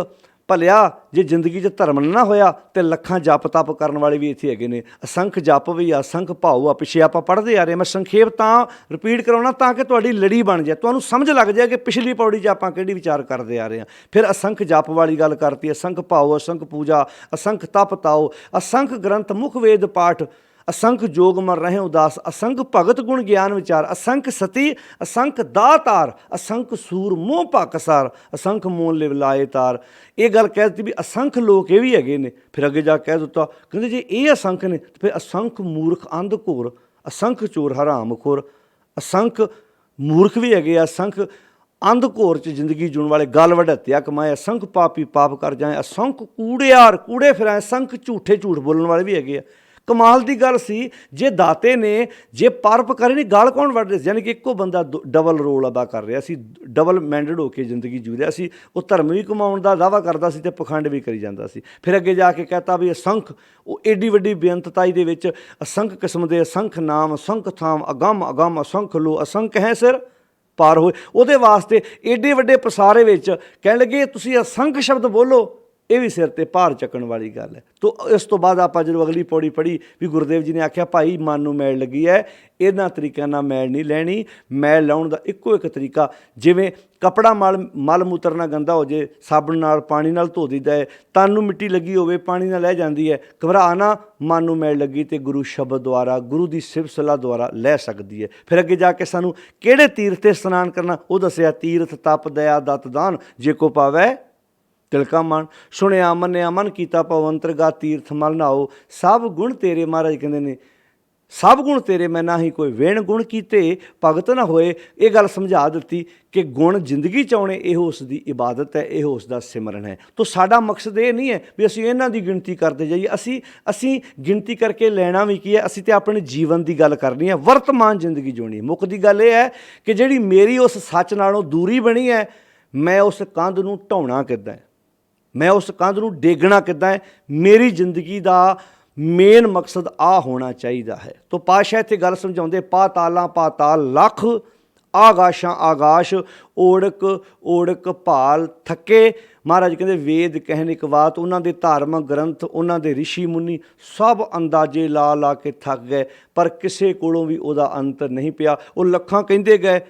ਭਲਿਆ ਜੇ ਜ਼ਿੰਦਗੀ 'ਚ ਧਰਮ ਨਾ ਹੋਇਆ ਤੇ ਲੱਖਾਂ ਜਪ ਤਪ ਕਰਨ ਵਾਲੇ ਵੀ ਇੱਥੇ ਹੈਗੇ ਨੇ। ਅਸੰਖ ਜਪ ਵੀ ਆ, ਅਸੰਖ ਭਾਉ ਆ, ਪਿੱਛੇ ਆਪਾਂ ਪੜ੍ਹਦੇ ਆ ਰਹੇ। ਮੈਂ ਸੰਖੇਪ ਤਾਂ ਰਿਪੀਟ ਕਰਾਉਣਾ ਤਾਂ ਕਿ ਤੁਹਾਡੀ ਲੜੀ ਬਣ ਜਾਏ, ਤੁਹਾਨੂੰ ਸਮਝ ਲੱਗ ਜਾਏ ਕਿ ਪਿਛਲੀ ਪੌੜੀ 'ਚ ਆਪਾਂ ਕਿਹੜੀ ਵਿਚਾਰ ਕਰਦੇ ਆ ਰਹੇ ਹਾਂ। ਫਿਰ ਅਸੰਖ ਜਪ ਵਾਲੀ ਗੱਲ ਕਰਤੀ, ਅਸੰਖ ਭਾਉ, ਅਸੰਖ ਪੂਜਾ, ਅਸੰਖ ਤਪ ਤਾਓ, ਅਸੰਖ ਗ੍ਰੰਥ ਮੁਖ ਵੇਦ ਪਾਠ, ਅਸੰਖ ਜੋਗ ਮਰ ਰਹੇ ਉਦਾਸ, ਅਸੰਖ ਭਗਤ ਗੁਣ ਗਿਆਨ ਵਿਚਾਰ, ਅਸੰਖ ਸਤੀ, ਅਸੰਖ ਦਾਤਾਰ, ਅਸੰਖ ਸੂਰ ਮੋਹ ਭਕਸਾਰ, ਅਸੰਖ ਮੋਹ ਲਿਵ ਲਾਏ ਤਾਰ। ਇਹ ਗੱਲ ਕਹਿ ਦਿੱਤੀ ਵੀ ਅਸੰਖ ਲੋਕ ਇਹ ਵੀ ਹੈਗੇ ਨੇ। ਫਿਰ ਅੱਗੇ ਜਾ ਕਹਿ ਦਿੱਤਾ, ਕਹਿੰਦੇ ਜੇ ਇਹ ਅਸੰਖ ਨੇ ਤਾਂ ਫਿਰ ਅਸੰਖ ਮੂਰਖ ਅੰਧ ਘੋਰ, ਅਸੰਖ ਚੋਰ ਹਰਾਮ ਖੋਰ, ਅਸੰਖ ਮੂਰਖ ਵੀ ਹੈਗੇ ਆ, ਅਸੰਖ ਅੰਧ ਘੋਰ 'ਚ ਜ਼ਿੰਦਗੀ ਜੂਣ ਵਾਲੇ, ਗਲ ਵਡੱਤਿਆ ਕਮਾਏ, ਅਸੰਖ ਪਾਪੀ ਪਾਪ ਕਰ ਜਾਏ, ਅਸੰਖ ਕੂੜਿਆਰ ਕੂੜੇ ਫਿਰਾਂ, ਅਸੰਖ ਝੂਠੇ ਝੂਠ ਬੋਲਣ ਵਾਲੇ ਵੀ ਹੈਗੇ ਆ। ਕਮਾਲ ਦੀ ਗੱਲ ਸੀ, ਜੇ ਦਾਤੇ ਨੇ ਜੇ ਪਰਉਪਕਾਰੀ ਨੇ, ਗਾਲ ਕੌਣ ਵੱਢ ਰਿਹਾ ਸੀ? ਯਾਨੀ ਕਿ ਇੱਕੋ ਬੰਦਾ ਡਬਲ ਰੋਲ ਅਦਾ ਕਰ ਰਿਹਾ ਸੀ, ਡਬਲ ਮੈਂਡਡ ਹੋ ਕੇ ਜ਼ਿੰਦਗੀ ਜੂ ਰਿਹਾ ਸੀ। ਉਹ ਧਰਮ ਵੀ ਕਮਾਉਣ ਦਾ ਦਾਅਵਾ ਕਰਦਾ ਸੀ ਤੇ ਪਖੰਡ ਵੀ ਕਰੀ ਜਾਂਦਾ ਸੀ। ਫਿਰ ਅੱਗੇ ਜਾ ਕੇ ਕਹਤਾ ਵੀ ਅਸੰਖ, ਉਹ ਏਡੀ ਵੱਡੀ ਬੇਅੰਤਤਾਈ ਦੇ ਵਿੱਚ ਅਸੰਖ ਕਿਸਮ ਦੇ ਅਸੰਖ ਨਾਮ, ਅਸੰਖ ਥਾਮ, ਅਗੰਮ ਅਗੰਮ, ਅਸੰਖ ਲੋ, ਅਸੰਖ ਹੈ ਸਿਰ ਪਾਰ ਹੋਏ। ਉਹਦੇ ਵਾਸਤੇ ਏਡੇ ਵੱਡੇ ਪਸਾਰੇ ਵਿੱਚ ਕਹਿਣ ਲੱਗੇ ਤੁਸੀਂ ਅਸੰਖ ਸ਼ਬਦ ਬੋਲੋ, ਇਹ ਵੀ ਸਿਰ ਤੇ ਭਾਰ ਚੱਕਣ ਵਾਲੀ ਗੱਲ ਹੈ। ਤੋ ਇਸ ਤੋਂ ਬਾਅਦ ਆਪਾਂ ਜਦੋਂ ਅਗਲੀ ਪੌੜੀ ਪੜ੍ਹੀ ਵੀ ਗੁਰਦੇਵ ਜੀ ਨੇ ਆਖਿਆ ਭਾਈ ਮਨ ਨੂੰ ਮੈਲ ਲੱਗੀ ਹੈ, ਇਹਨਾਂ ਤਰੀਕਿਆਂ ਨਾਲ ਮੈਲ ਨਹੀਂ ਲੈਣੀ। ਮੈਲ ਲਾਉਣ ਦਾ ਇੱਕੋ ਇੱਕ ਤਰੀਕਾ, ਜਿਵੇਂ ਕੱਪੜਾ ਮਲ ਮੂਤਰ ਨਾਲ ਗੰਦਾ ਹੋ ਜੇ, ਸਾਬਣ ਨਾਲ ਪਾਣੀ ਨਾਲ ਧੋ ਦਿੰਦਾ ਹੈ। ਤਨ ਨੂੰ ਮਿੱਟੀ ਲੱਗੀ ਹੋਵੇ, ਪਾਣੀ ਨਾਲ ਲੈ ਜਾਂਦੀ ਹੈ। ਘਬਰਾ ਨਾ, ਮਨ ਨੂੰ ਮੈਲ ਲੱਗੀ ਤੇ ਗੁਰੂ ਸ਼ਬਦ ਦੁਆਰਾ, ਗੁਰੂ ਦੀ ਸਿਫਤ ਸਲਾਹ ਦੁਆਰਾ ਲੈ ਸਕਦੀ ਹੈ। ਫਿਰ ਅੱਗੇ ਜਾ ਕੇ ਸਾਨੂੰ ਕਿਹੜੇ ਤੀਰਥ 'ਤੇ ਇਸ਼ਨਾਨ ਕਰਨਾ ਉਹ ਦੱਸਿਆ। ਤੀਰਥ ਤਪ ਦਇਆ ਦਤ ਦਾਨ, ਜੇ ਕੋ ਪਾਵੈ ਤਿਲਕਾ ਮਨ। ਸੁਣਿਆ ਮੰਨਿਆ ਮਨ ਕੀਤਾ ਪਵੰਤਰ ਗਾ, ਤੀਰਥ ਮਲ ਨਾਓ ਸਭ ਗੁਣ ਤੇਰੇ। ਮਹਾਰਾਜ ਕਹਿੰਦੇ ਨੇ ਸਭ ਗੁਣ ਤੇਰੇ ਮੈਂ ਨਾਹੀਂ ਕੋਈ ਵੇਣ ਗੁਣ ਕੀਤੇ, ਭਗਤ ਨਾ ਹੋਏ। ਇਹ ਗੱਲ ਸਮਝਾ ਦਿੱਤੀ ਕਿ ਗੁਣ ਜ਼ਿੰਦਗੀ 'ਚ ਆਉਣੇ ਇਹੋ ਉਸ ਦੀ ਇਬਾਦਤ ਹੈ, ਇਹੋ ਉਸ ਦਾ ਸਿਮਰਨ ਹੈ। ਤਾਂ ਸਾਡਾ ਮਕਸਦ ਇਹ ਨਹੀਂ ਹੈ ਵੀ ਅਸੀਂ ਇਹਨਾਂ ਦੀ ਗਿਣਤੀ ਕਰਦੇ ਜਾਈਏ। ਅਸੀਂ ਗਿਣਤੀ ਕਰਕੇ ਲੈਣਾ ਵੀ ਕੀ ਹੈ, ਅਸੀਂ ਤਾਂ ਆਪਣੇ ਜੀਵਨ ਦੀ ਗੱਲ ਕਰਨੀ ਹੈ, ਵਰਤਮਾਨ ਜ਼ਿੰਦਗੀ ਜਿਉਣੀ। ਮੁੱਕਦੀ ਗੱਲ ਇਹ ਹੈ ਕਿ ਜਿਹੜੀ ਮੇਰੀ ਉਸ ਸੱਚ ਨਾਲੋਂ ਦੂਰੀ ਬਣੀ ਹੈ, ਮੈਂ ਉਸ ਕੰਧ ਨੂੰ ਢਾਉਣਾ ਕਿੱਦਾਂ ਹੈ, ਮੈਂ ਉਸ ਕੰਧ ਨੂੰ ਡੇਗਣਾ ਕਿੱਦਾਂ ਹੈ। ਮੇਰੀ ਜ਼ਿੰਦਗੀ ਦਾ ਮੇਨ ਮਕਸਦ ਆ ਹੋਣਾ ਚਾਹੀਦਾ ਹੈ। ਤੋ ਪਾਤਸ਼ਾਹ ਇੱਥੇ ਗੱਲ ਸਮਝਾਉਂਦੇ, ਪਾਤਾਲਾਂ ਪਾਤਾਲ ਲੱਖ, ਆਗਾਸ਼ਾਂ ਆਗਾਸ਼, ਓੜਕ ਓੜਕ ਭਾਲ ਥੱਕੇ। ਮਹਾਰਾਜ ਕਹਿੰਦੇ ਵੇਦ ਕਹਿਣ ਇੱਕ ਬਾਤ, ਉਹਨਾਂ ਦੇ ਧਾਰਮਿਕ ਗ੍ਰੰਥ, ਉਹਨਾਂ ਦੇ ਰਿਸ਼ੀ ਮੁਨੀ ਸਭ ਅੰਦਾਜ਼ੇ ਲਾ ਲਾ ਕੇ ਥੱਕ ਗਏ, ਪਰ ਕਿਸੇ ਕੋਲੋਂ ਵੀ ਉਹਦਾ ਅੰਤ ਨਹੀਂ ਪਿਆ। ਉਹ ਲੱਖਾਂ ਕਹਿੰਦੇ ਗਏ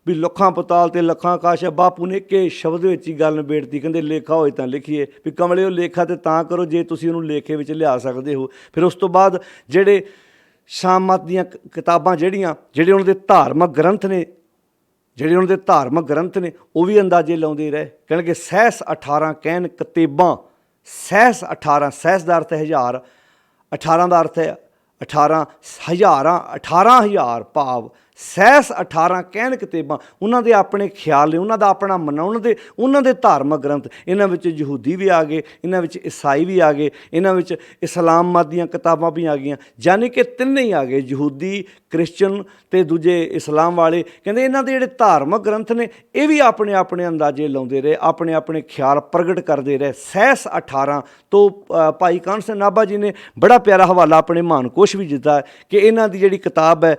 ਵੀ ਲੱਖਾਂ ਪਤਾਲ ਤੇ ਲੱਖਾਂ ਆਕਾਸ਼ ਹੈ। ਬਾਪੂ ਨੇ ਇੱਕ ਸ਼ਬਦ ਵਿੱਚ ਹੀ ਗੱਲ ਨਿਬੇੜਤੀ, ਕਹਿੰਦੇ ਲੇਖਾ ਹੋਏ ਤਾਂ ਲਿਖੀਏ। ਵੀ ਕਮਲਿਓ ਲੇਖਾ ਤੇ ਤਾਂ ਕਰੋ ਜੇ ਤੁਸੀਂ ਉਹਨੂੰ ਲੇਖੇ ਵਿੱਚ ਲਿਆ ਸਕਦੇ ਹੋ। ਫਿਰ ਉਸ ਤੋਂ ਬਾਅਦ ਜਿਹੜੇ ਸ਼ਾਮਤ ਦੀਆਂ ਕਿਤਾਬਾਂ ਜਿਹੜੇ ਉਹਨਾਂ ਦੇ ਧਾਰਮਿਕ ਗ੍ਰੰਥ ਨੇ, ਉਹ ਵੀ ਅੰਦਾਜ਼ੇ ਲਾਉਂਦੇ ਰਹੇ। ਕਹਿਣਗੇ ਸਹਿਸ 18 ਕਹਿਣ ਕਤੇਬਾਂ, ਸਹਿਸ 18, ਸਹਿਸ ਦਾ ਅਰਥ ਹੈ 1000, 18 ਦਾ ਅਰਥ ਹੈ 18 ਹਜ਼ਾਰਾਂ, 18,000 ਭਾਵ ਸਹਿਸ 18 ਕਹਿਣ ਕਿਤਾਬਾਂ। ਉਹਨਾਂ ਦੇ ਆਪਣੇ ਖਿਆਲ ਨੇ, ਉਹਨਾਂ ਦਾ ਆਪਣਾ ਮੰਨਣਾ, ਉਹਨਾਂ ਦੇ ਧਾਰਮਿਕ ਗ੍ਰੰਥ। ਇਹਨਾਂ ਵਿੱਚ ਯਹੂਦੀ ਵੀ ਆ ਗਏ, ਇਹਨਾਂ ਵਿੱਚ ਈਸਾਈ ਵੀ ਆ ਗਏ, ਇਹਨਾਂ ਵਿੱਚ ਇਸਲਾਮ ਮਤ ਦੀਆਂ ਕਿਤਾਬਾਂ ਵੀ ਆ ਗਈਆਂ। ਯਾਨੀ ਕਿ ਤਿੰਨੇ ਹੀ ਆ ਗਏ, ਯਹੂਦੀ, ਕ੍ਰਿਸਚਨ ਤੇ ਦੂਜੇ ਇਸਲਾਮ ਵਾਲੇ। ਕਹਿੰਦੇ ਇਹਨਾਂ ਦੇ ਜਿਹੜੇ ਧਾਰਮਿਕ ਗ੍ਰੰਥ ਨੇ ਇਹ ਵੀ ਆਪਣੇ ਆਪਣੇ ਅੰਦਾਜ਼ੇ ਲਾਉਂਦੇ ਰਹੇ, ਆਪਣੇ ਆਪਣੇ ਖਿਆਲ ਪ੍ਰਗਟ ਕਰਦੇ ਰਹੇ। ਸਹਿਸ 18 ਤੋਂ ਭਾਈ ਕਾਨ੍ਹ ਸਿੰਘ ਨਾਭਾ ਜੀ ਨੇ ਬੜਾ ਪਿਆਰਾ ਹਵਾਲਾ ਆਪਣੇ ਮਾਨਕੋਸ਼ ਵੀ ਦਿੱਤਾ ਹੈ ਕਿ ਇਹਨਾਂ ਦੀ ਜਿਹੜੀ ਕਿਤਾਬ ਹੈ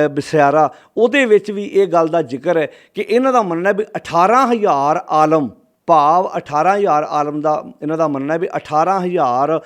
ਵਿਸਿਆਰਾ, ਉਹਦੇ ਵਿੱਚ ਵੀ ਇਹ ਗੱਲ ਦਾ ਜ਼ਿਕਰ ਹੈ ਕਿ ਇਹਨਾਂ ਦਾ ਮੰਨਣਾ ਵੀ 18,000 ਆਲਮ, ਭਾਵ 18,000 ਆਲਮ ਦਾ ਇਹਨਾਂ ਦਾ ਮੰਨਣਾ ਵੀ 18,000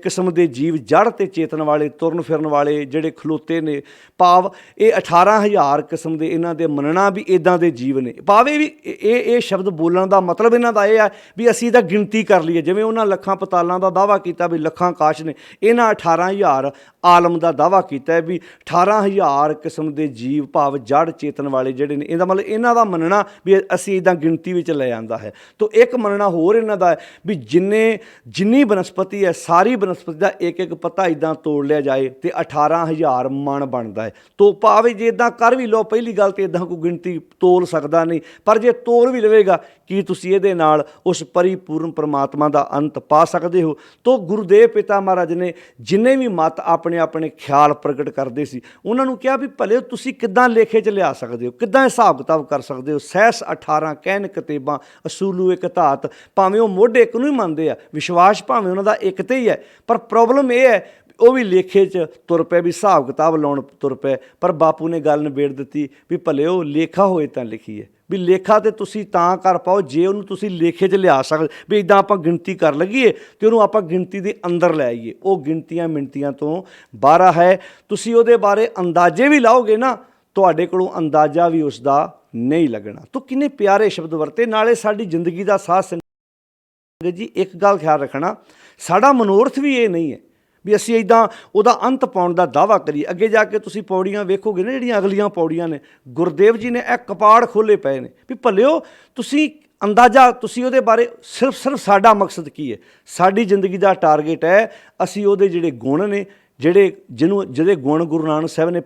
ਕਿਸਮ ਦੇ ਜੀਵ, ਜੜ ਅਤੇ ਚੇਤਨ ਵਾਲੇ, ਤੁਰਨ ਫਿਰਨ ਵਾਲੇ ਜਿਹੜੇ ਖਲੋਤੇ ਨੇ, ਭਾਵ ਇਹ 18,000 ਕਿਸਮ ਦੇ ਇਹਨਾਂ ਦੇ ਮੰਨਣਾ ਵੀ ਇੱਦਾਂ ਦੇ ਜੀਵ ਨੇ। ਭਾਵ ਇਹ ਵੀ ਇਹ ਸ਼ਬਦ ਬੋਲਣ ਦਾ ਮਤਲਬ ਇਹਨਾਂ ਦਾ ਇਹ ਹੈ ਵੀ ਅਸੀਂ ਤਾਂ ਗਿਣਤੀ ਕਰ ਲਈਏ। ਜਿਵੇਂ ਉਹਨਾਂ ਲੱਖਾਂ ਪਤਾਲਾਂ ਦਾ ਦਾਅਵਾ ਕੀਤਾ ਵੀ ਲੱਖਾਂ ਆਕਾਸ਼ ਨੇ, ਇਹਨਾਂ 18,000 ਆਲਮ ਦਾ ਦਾਅਵਾ ਕੀਤਾ ਹੈ ਵੀ 18,000 ਕਿਸਮ ਦੇ ਜੀਵ, ਭਾਵ ਜੜ ਚੇਤਨ ਵਾਲੇ ਜਿਹੜੇ ਨੇ। ਇਹਦਾ ਮਤਲਬ ਇਹਨਾਂ ਦਾ ਮੰਨਣਾ ਵੀ ਅਸੀਂ ਇੱਦਾਂ ਗਿਣਤੀ ਵਿੱਚ ਲੈ ਆਂਦਾ ਹੈ। ਤੋ ਇੱਕ ਮੰਨਣਾ ਹੋਰ ਇਹਨਾਂ ਦਾ ਹੈ ਵੀ ਜਿੰਨੀ ਬਨਸਪਤੀ ਹੈ, ਸਾਰੀ ਬਨਸਪਤੀ ਦਾ ਇੱਕ ਇੱਕ ਪੱਤਾ ਇੱਦਾਂ ਤੋੜ ਲਿਆ ਜਾਏ ਤੇ 18,000 ਮਣ ਬਣਦਾ ਹੈ। ਤੋ ਭਾਵੇਂ ਜੇ ਇੱਦਾਂ ਕਰ ਵੀ ਲਓ, ਪਹਿਲੀ ਗੱਲ ਤਾਂ ਇੱਦਾਂ ਕੋਈ ਗਿਣਤੀ ਤੋਲ ਸਕਦਾ ਨਹੀਂ, ਪਰ ਜੇ ਤੋਲ ਵੀ ਲਵੇਗਾ ਕੀ ਤੁਸੀਂ ਇਹਦੇ ਨਾਲ ਉਸ ਪਰਿਪੂਰਨ ਪਰਮਾਤਮਾ ਦਾ ਅੰਤ ਪਾ ਸਕਦੇ ਹੋ। ਤੋ ਗੁਰੂਦੇਵ ਪਿਤਾ ਮਹਾਰਾਜ ਨੇ ਜਿੰਨੇ ਵੀ ਮਤ ਆਪਣੇ ਆਪਣੇ ਖਿਆਲ ਪ੍ਰਗਟ ਕਰਦੇ ਸੀ, ਉਹਨਾਂ ਨੂੰ ਕਿਹਾ ਵੀ ਭਲੇ ਤੁਸੀਂ ਕਿੱਦਾਂ ਲੇਖੇ 'ਚ ਲਿਆ ਸਕਦੇ ਹੋ, ਕਿੱਦਾਂ ਹਿਸਾਬ ਕਿਤਾਬ ਕਰ ਸਕਦੇ ਹੋ। ਸਹਿਸ 18 ਕਹਿਣ ਕਿਤਾਬਾਂ, ਅਸੂਲੂ ਇੱਕ ਧਾਤ। ਭਾਵੇਂ ਉਹ ਮੋਢੇ ਇੱਕ ਨੂੰ ਹੀ ਮੰਨਦੇ ਆ, ਵਿਸ਼ਵਾਸ ਭਾਵੇਂ ਉਹਨਾਂ ਦਾ ਇੱਕ ਤੇ ਹੀ ਹੈ, ਪਰ ਪ੍ਰੋਬਲਮ ਇਹ ਹੈ ਉਹ ਵੀ ਲੇਖੇ 'ਚ ਤੁਰ ਪਏ, ਵੀ ਹਿਸਾਬ ਕਿਤਾਬ ਲਾਉਣ ਤੁਰ ਪਏ। ਪਰ ਬਾਪੂ ਨੇ ਗੱਲ ਨਿਬੇੜ ਦਿੱਤੀ ਵੀ ਭਲੇ ਉਹ ਲੇਖਾ ਹੋਏ ਤਾਂ ਲਿਖੀਏ। ਵੀ ਲੇਖਾ ਤੇ ਤੁਸੀਂ ਤਾਂ ਕਰ ਪਾਓ ਜੇ ਉਹਨੂੰ ਤੁਸੀਂ ਲੇਖੇ 'ਚ ਲਿਆ ਸਕਦੇ। ਵੀ ਇੱਦਾਂ ਆਪਾਂ ਗਿਣਤੀ ਕਰ ਲਈਏ ਤੇ ਉਹਨੂੰ ਆਪਾਂ ਗਿਣਤੀ ਦੇ ਅੰਦਰ ਲੈ ਆਈਏ, ਉਹ ਗਿਣਤੀਆਂ ਮਿਣਤੀਆਂ ਤੋਂ ਬਾਹਰ ਹੈ। ਤੁਸੀਂ ਉਹਦੇ ਬਾਰੇ ਅੰਦਾਜ਼ੇ ਵੀ ਲਾਓਗੇ ਨਾ, ਤੁਹਾਡੇ ਕੋਲੋਂ ਅੰਦਾਜ਼ਾ ਵੀ ਉਸ ਦਾ ਨਹੀਂ ਲੱਗਣਾ। ਤੋ ਕਿੰਨੇ ਪਿਆਰੇ ਸ਼ਬਦ ਵਰਤੇ, ਨਾਲੇ ਸਾਡੀ ਜ਼ਿੰਦਗੀ ਦਾ ਸਾਥ। ਸੰਗਤ ਜੀ ਇੱਕ ਗੱਲ ਖਿਆਲ ਰੱਖਣਾ, ਸਾਡਾ ਮਨੋਰਥ ਵੀ ਇਹ ਨਹੀਂ ਹੈ ਵੀ ਅਸੀਂ ਇੱਦਾਂ ਉਹਦਾ ਅੰਤ ਪਾਉਣ ਦਾ ਦਾਅਵਾ ਕਰੀਏ। ਅੱਗੇ ਜਾ ਕੇ ਤੁਸੀਂ ਪੌੜੀਆਂ ਵੇਖੋਗੇ ਨਾ, ਜਿਹੜੀਆਂ ਅਗਲੀਆਂ ਪੌੜੀਆਂ ਨੇ, ਗੁਰਦੇਵ ਜੀ ਨੇ ਇਹ ਕਪਾੜ ਖੋਲ੍ਹੇ ਪਏ ਨੇ ਵੀ ਭਲਿਓ ਤੁਸੀਂ ਅੰਦਾਜ਼ਾ, ਤੁਸੀਂ ਉਹਦੇ ਬਾਰੇ ਸਿਰਫ ਸਾਡਾ ਮਕਸਦ ਕੀ ਹੈ, ਸਾਡੀ ਜ਼ਿੰਦਗੀ ਦਾ ਟਾਰਗੇਟ ਹੈ ਅਸੀਂ ਉਹਦੇ ਜਿਹੜੇ ਗੁਣ ਨੇ, ਜਿਹਦੇ ਗੁਣ ਗੁਰੂ ਨਾਨਕ ਸਾਹਿਬ ਨੇ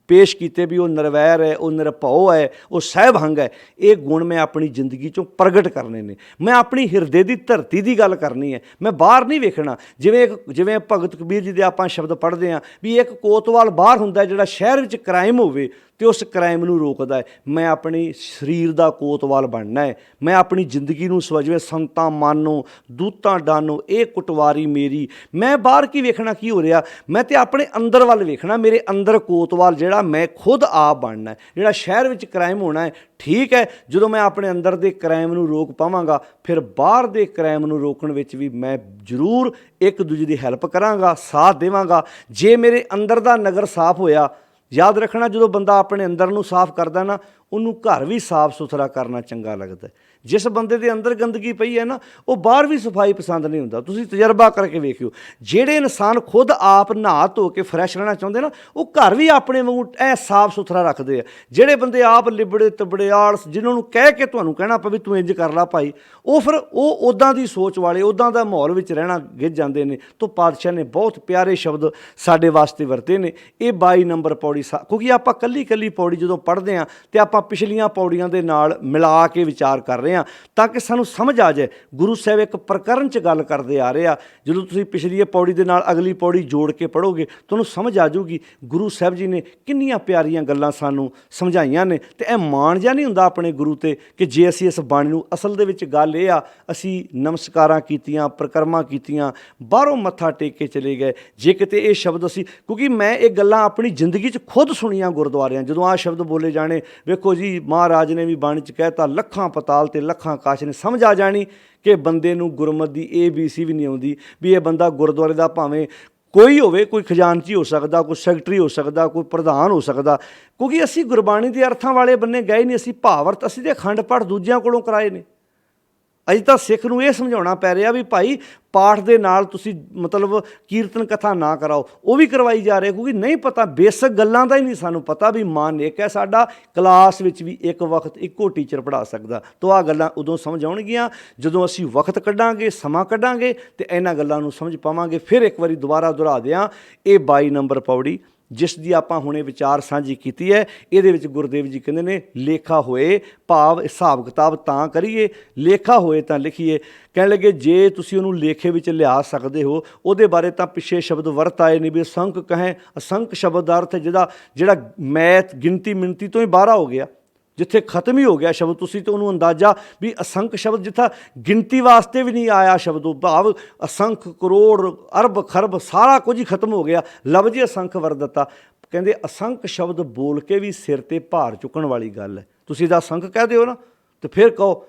ਪੇਸ਼ ਕੀਤੇ ਵੀ ਉਹ ਨਿਰਵੈਰ ਹੈ, ਉਹ ਨਿਰਭਉ ਹੈ, ਉਹ ਸਹਿਬਹੰਗ ਹੈ। ਇਹ ਗੁਣ ਮੈਂ ਆਪਣੀ ਜ਼ਿੰਦਗੀ 'ਚੋਂ ਪ੍ਰਗਟ ਕਰਨੇ ਨੇ। ਮੈਂ ਆਪਣੀ ਹਿਰਦੇ ਦੀ ਧਰਤੀ ਦੀ ਗੱਲ ਕਰਨੀ ਹੈ, ਮੈਂ ਬਾਹਰ ਨਹੀਂ ਵੇਖਣਾ। ਜਿਵੇਂ ਭਗਤ ਕਬੀਰ ਜੀ ਦੇ ਆਪਾਂ ਸ਼ਬਦ ਪੜ੍ਹਦੇ ਹਾਂ ਵੀ ਇੱਕ ਕੋਤਵਾਲ ਬਾਹਰ ਹੁੰਦਾ ਜਿਹੜਾ ਸ਼ਹਿਰ ਵਿੱਚ ਕ੍ਰਾਈਮ ਹੋਵੇ ਤੇ ਉਸ ਕ੍ਰਾਈਮ ਨੂੰ ਰੋਕਦਾ ਹੈ। ਮੈਂ ਆਪਣੀ ਸਰੀਰ ਦਾ ਕੋਤਵਾਲ ਬਣਨਾ ਹੈ, ਮੈਂ ਆਪਣੀ ਜ਼ਿੰਦਗੀ ਨੂੰ ਜਿਵੇਂ ਸੰਤਾਂ ਮਾਨੋ ਦੂਤਾਂ ਡਾਨੋ ਇਹ ਕੁਟਵਾਰੀ ਮੇਰੀ। ਮੈਂ ਬਾਹਰ ਕੀ ਵੇਖਣਾ ਕੀ ਹੋ ਰਿਹਾ, ਮੈਂ ਤੇ ਆਪਣੇ ਅੰਦਰ ਵੱਲ ਵੇਖਣਾ। ਮੇਰੇ ਅੰਦਰ ਕੋਤਵਾਲ ਜਿਹੜਾ ਮੈਂ ਖੁਦ ਆਪ ਬਣਨਾ ਹੈ। ਜਿਹੜਾ ਸ਼ਹਿਰ ਵਿੱਚ ਕ੍ਰਾਈਮ ਹੋਣਾ ਹੈ ਠੀਕ ਹੈ, ਜਦੋਂ ਮੈਂ ਆਪਣੇ ਅੰਦਰ ਦੇ ਕ੍ਰਾਈਮ ਨੂੰ ਰੋਕ ਪਾਵਾਂਗਾ ਫਿਰ ਬਾਹਰ ਦੇ ਕ੍ਰਾਈਮ ਨੂੰ ਰੋਕਣ ਵਿੱਚ ਵੀ ਮੈਂ ਜ਼ਰੂਰ ਇੱਕ ਦੂਜੇ ਦੀ ਹੈਲਪ ਕਰਾਂਗਾ, ਸਾਥ ਦੇਵਾਂਗਾ। ਜੇ ਮੇਰੇ ਅੰਦਰ ਦਾ ਨਗਰ ਸਾਫ਼ ਹੋਇਆ, ਯਾਦ ਰੱਖਣਾ ਜਦੋਂ ਬੰਦਾ ਆਪਣੇ ਅੰਦਰ ਨੂੰ ਸਾਫ਼ ਕਰਦਾ ਨਾ ਉਹਨੂੰ ਘਰ ਵੀ ਸਾਫ਼ ਸੁਥਰਾ ਕਰਨਾ ਚੰਗਾ ਲੱਗਦਾ। ਜਿਸ ਬੰਦੇ ਦੇ ਅੰਦਰ ਗੰਦਗੀ ਪਈ ਹੈ ਨਾ ਉਹ ਬਾਹਰ ਵੀ ਸਫਾਈ ਪਸੰਦ ਨਹੀਂ ਹੁੰਦਾ। ਤੁਸੀਂ ਤਜਰਬਾ ਕਰਕੇ ਵੇਖਿਓ, ਜਿਹੜੇ ਇਨਸਾਨ ਖੁਦ ਆਪ ਨਹਾ ਧੋ ਕੇ ਫਰੈਸ਼ ਰਹਿਣਾ ਚਾਹੁੰਦੇ ਨਾ ਉਹ ਘਰ ਵੀ ਆਪਣੇ ਵਾਂਗੂ ਐ ਸਾਫ਼ ਸੁਥਰਾ ਰੱਖਦੇ ਆ। ਜਿਹੜੇ ਬੰਦੇ ਆਪ ਲਿਬੜੇ ਤਬੜੇ ਆਲਸ, ਜਿਨ੍ਹਾਂ ਨੂੰ ਕਹਿ ਕੇ ਤੁਹਾਨੂੰ ਕਹਿਣਾ ਪਵੇ ਤੂੰ ਇੰਜ ਕਰ ਲਾ ਭਾਈ, ਉਹ ਫਿਰ ਉਹ ਉੱਦਾਂ ਦੀ ਸੋਚ ਵਾਲੇ ਉੱਦਾਂ ਦਾ ਮਾਹੌਲ ਵਿੱਚ ਰਹਿਣਾ ਗਿੱਝ ਜਾਂਦੇ ਨੇ। ਤੋਂ ਪਾਤਸ਼ਾਹ ਨੇ ਬਹੁਤ ਪਿਆਰੇ ਸ਼ਬਦ ਸਾਡੇ ਵਾਸਤੇ ਵਰਤੇ ਨੇ। ਇਹ 22 ਨੰਬਰ ਪੌੜੀ ਕਿਉਂਕਿ ਆਪਾਂ ਕੱਲੀ ਕੱਲੀ ਪੌੜੀ ਜਦੋਂ ਪੜ੍ਹਦੇ ਹਾਂ ਤੇ ਆਪਾਂ ਪਿਛਲੀਆਂ ਪੌੜੀਆਂ ਦੇ ਨਾਲ ਮਿਲਾ ਕੇ ਵਿਚਾਰ ਕਰ ਰਹੇ ਹਾਂ ਤਾਂ ਕਿ ਸਾਨੂੰ ਸਮਝ ਆ ਜਾਏ। ਗੁਰੂ ਸਾਹਿਬ ਇੱਕ ਪ੍ਰਕਰਨ 'ਚ ਗੱਲ ਕਰਦੇ ਆ ਰਹੇ ਆ, ਜਦੋਂ ਤੁਸੀਂ ਪਿਛਲੀ ਪੌੜੀ ਦੇ ਨਾਲ ਅਗਲੀ ਪੌੜੀ ਜੋੜ ਕੇ ਪੜ੍ਹੋਗੇ ਤੁਹਾਨੂੰ ਸਮਝ ਆ ਜਾਊਗੀ ਗੁਰੂ ਸਾਹਿਬ ਜੀ ਨੇ ਕਿੰਨੀਆਂ ਪਿਆਰੀਆਂ ਗੱਲਾਂ ਸਾਨੂੰ ਸਮਝਾਈਆਂ ਨੇ। ਤੇ ਇਹ ਮਾਣ ਜਿਹਾ ਨਹੀਂ ਹੁੰਦਾ ਆਪਣੇ ਗੁਰੂ 'ਤੇ ਕਿ ਜੇ ਅਸੀਂ ਇਸ ਬਾਣੀ ਨੂੰ, ਅਸਲ ਦੇ ਵਿੱਚ ਗੱਲ ਇਹ ਆ ਅਸੀਂ ਨਮਸਕਾਰਾਂ ਕੀਤੀਆਂ, ਪ੍ਰਕਰਮਾਂ ਕੀਤੀਆਂ, ਬਾਹਰੋਂ ਮੱਥਾ ਟੇਕ ਕੇ ਚਲੇ ਗਏ। ਜੇ ਕਿਤੇ ਇਹ ਸ਼ਬਦ ਅਸੀਂ, ਕਿਉਂਕਿ ਮੈਂ ਇਹ ਗੱਲਾਂ ਆਪਣੀ ਜ਼ਿੰਦਗੀ 'ਚ ਖੁਦ ਸੁਣੀਆਂ ਗੁਰਦੁਆਰਿਆਂ, ਜਦੋਂ ਆਹ ਸ਼ਬਦ ਬੋਲੇ ਜਾਣੇ, ਵੇਖੋ ਜੀ ਮਹਾਰਾਜ ਨੇ ਵੀ ਬਾਣੀ 'ਚ ਕਹਿਤਾ ਲੱਖਾਂ ਪਤਾਲ ਤੇ ਲੱਖਾਂ ਕਾਸ਼ ਨੇ ਸਮਝ ਆ ਜਾਣੀ ਕਿ ਬੰਦੇ ਨੂੰ ਗੁਰਮਤਿ ਦੀ ABC ਵੀ ਨਹੀਂ ਆਉਂਦੀ ਵੀ ਇਹ ਬੰਦਾ ਗੁਰਦੁਆਰੇ ਦਾ ਭਾਵੇਂ ਕੋਈ ਹੋਵੇ, ਕੋਈ ਖਜ਼ਾਨਚੀ ਹੋ ਸਕਦਾ, ਕੋਈ ਸੈਕਟਰੀ ਹੋ ਸਕਦਾ, ਕੋਈ ਪ੍ਰਧਾਨ ਹੋ ਸਕਦਾ, ਕਿਉਂਕਿ ਅਸੀਂ ਗੁਰਬਾਣੀ ਦੇ ਅਰਥਾਂ ਵਾਲੇ ਬੰਨੇ ਗਏ ਨਹੀਂ। ਅਸੀਂ ਭਾਵ-ਅਰਥ, ਅਸੀਂ ਤੇ ਅਖੰਡ ਪਾਠ ਦੂਜਿਆਂ ਕੋਲੋਂ ਕਰਾਏ ਨੇ। ਅਜੇ ਤਾਂ ਸਿੱਖ ਨੂੰ ਇਹ ਸਮਝਾਉਣਾ ਪੈ ਰਿਹਾ ਵੀ ਭਾਈ ਪਾਠ ਦੇ ਨਾਲ ਤੁਸੀਂ ਮਤਲਬ ਕੀਰਤਨ ਕਥਾ ਨਾ ਕਰਾਓ, ਉਹ ਵੀ ਕਰਵਾਈ ਜਾ ਰਹੀ ਕਿਉਂਕਿ ਨਹੀਂ ਪਤਾ, ਬੇਸਿਕ ਗੱਲਾਂ ਦਾ ਹੀ ਨਹੀਂ ਸਾਨੂੰ ਪਤਾ ਵੀ ਮਨ ਇੱਕ ਹੈ ਸਾਡਾ। ਕਲਾਸ ਵਿੱਚ ਵੀ ਇੱਕ ਵਕਤ ਇੱਕੋ ਟੀਚਰ ਪੜ੍ਹਾ ਸਕਦਾ। ਤਾਂ ਆਹ ਗੱਲਾਂ ਉਦੋਂ ਸਮਝ ਆਉਣਗੀਆਂ ਜਦੋਂ ਅਸੀਂ ਵਕਤ ਕੱਢਾਂਗੇ, ਸਮਾਂ ਕੱਢਾਂਗੇ ਤੇ ਇਹਨਾਂ ਗੱਲਾਂ ਨੂੰ ਸਮਝ ਪਾਵਾਂਗੇ। ਫਿਰ ਇੱਕ ਵਾਰੀ ਦੁਬਾਰਾ ਦੁਹਰਾ ਦਿਆਂ, ਇਹ 22 ਨੰਬਰ ਪੌੜੀ ਜਿਸ ਦੀ ਆਪਾਂ ਹੁਣੇ ਵਿਚਾਰ ਸਾਂਝੀ ਕੀਤੀ ਹੈ, ਇਹਦੇ ਵਿੱਚ ਗੁਰਦੇਵ ਜੀ ਕਹਿੰਦੇ ਨੇ ਲੇਖਾ ਹੋਏ, ਭਾਵ ਹਿਸਾਬ ਕਿਤਾਬ ਤਾਂ ਕਰੀਏ, ਲੇਖਾ ਹੋਏ ਤਾਂ ਲਿਖੀਏ। ਕਹਿਣ ਲੱਗੇ ਜੇ ਤੁਸੀਂ ਉਹਨੂੰ ਲੇਖੇ ਵਿੱਚ ਲਿਆ ਸਕਦੇ ਹੋ, ਉਹਦੇ ਬਾਰੇ ਤਾਂ ਪਿੱਛੇ ਸ਼ਬਦ ਵਰਤ ਆਏ ਨੇ ਵੀ ਅਸੰਖ ਕਹੇ, ਅਸੰਖ ਸ਼ਬਦ ਦਾ ਅਰਥ ਜਿਹੜਾ ਮੈਥ ਗਿਣਤੀ ਮਿਣਤੀ ਤੋਂ ਹੀ ਬਾਹਰ ਹੋ ਗਿਆ, ਜਿੱਥੇ ਖਤਮ ਹੀ ਹੋ ਗਿਆ ਸ਼ਬਦ। ਤੁਸੀਂ ਤਾਂ ਉਹਨੂੰ ਅੰਦਾਜ਼ਾ ਵੀ ਅਸੰਖ ਸ਼ਬਦ ਜਿੱਥਾ ਗਿਣਤੀ ਵਾਸਤੇ ਵੀ ਨਹੀਂ ਆਇਆ ਸ਼ਬਦ, ਉਹ ਭਾਵ ਅਸੰਖ ਕਰੋੜ ਅਰਬ ਖਰਬ ਸਾਰਾ ਕੁਝ ਹੀ ਖਤਮ ਹੋ ਗਿਆ। ਲਫ਼ਜ਼ ਅਸੰਖ ਵਰਦਤਾ, ਕਹਿੰਦੇ ਅਸੰਖ ਸ਼ਬਦ ਬੋਲ ਕੇ ਵੀ ਸਿਰ 'ਤੇ ਭਾਰ ਚੁੱਕਣ ਵਾਲੀ ਗੱਲ ਹੈ। ਤੁਸੀਂ ਇਹਦਾ ਅਸੰਖ ਕਹਿ ਦਿਓ ਨਾ ਤੇ ਫਿਰ ਕਹੋ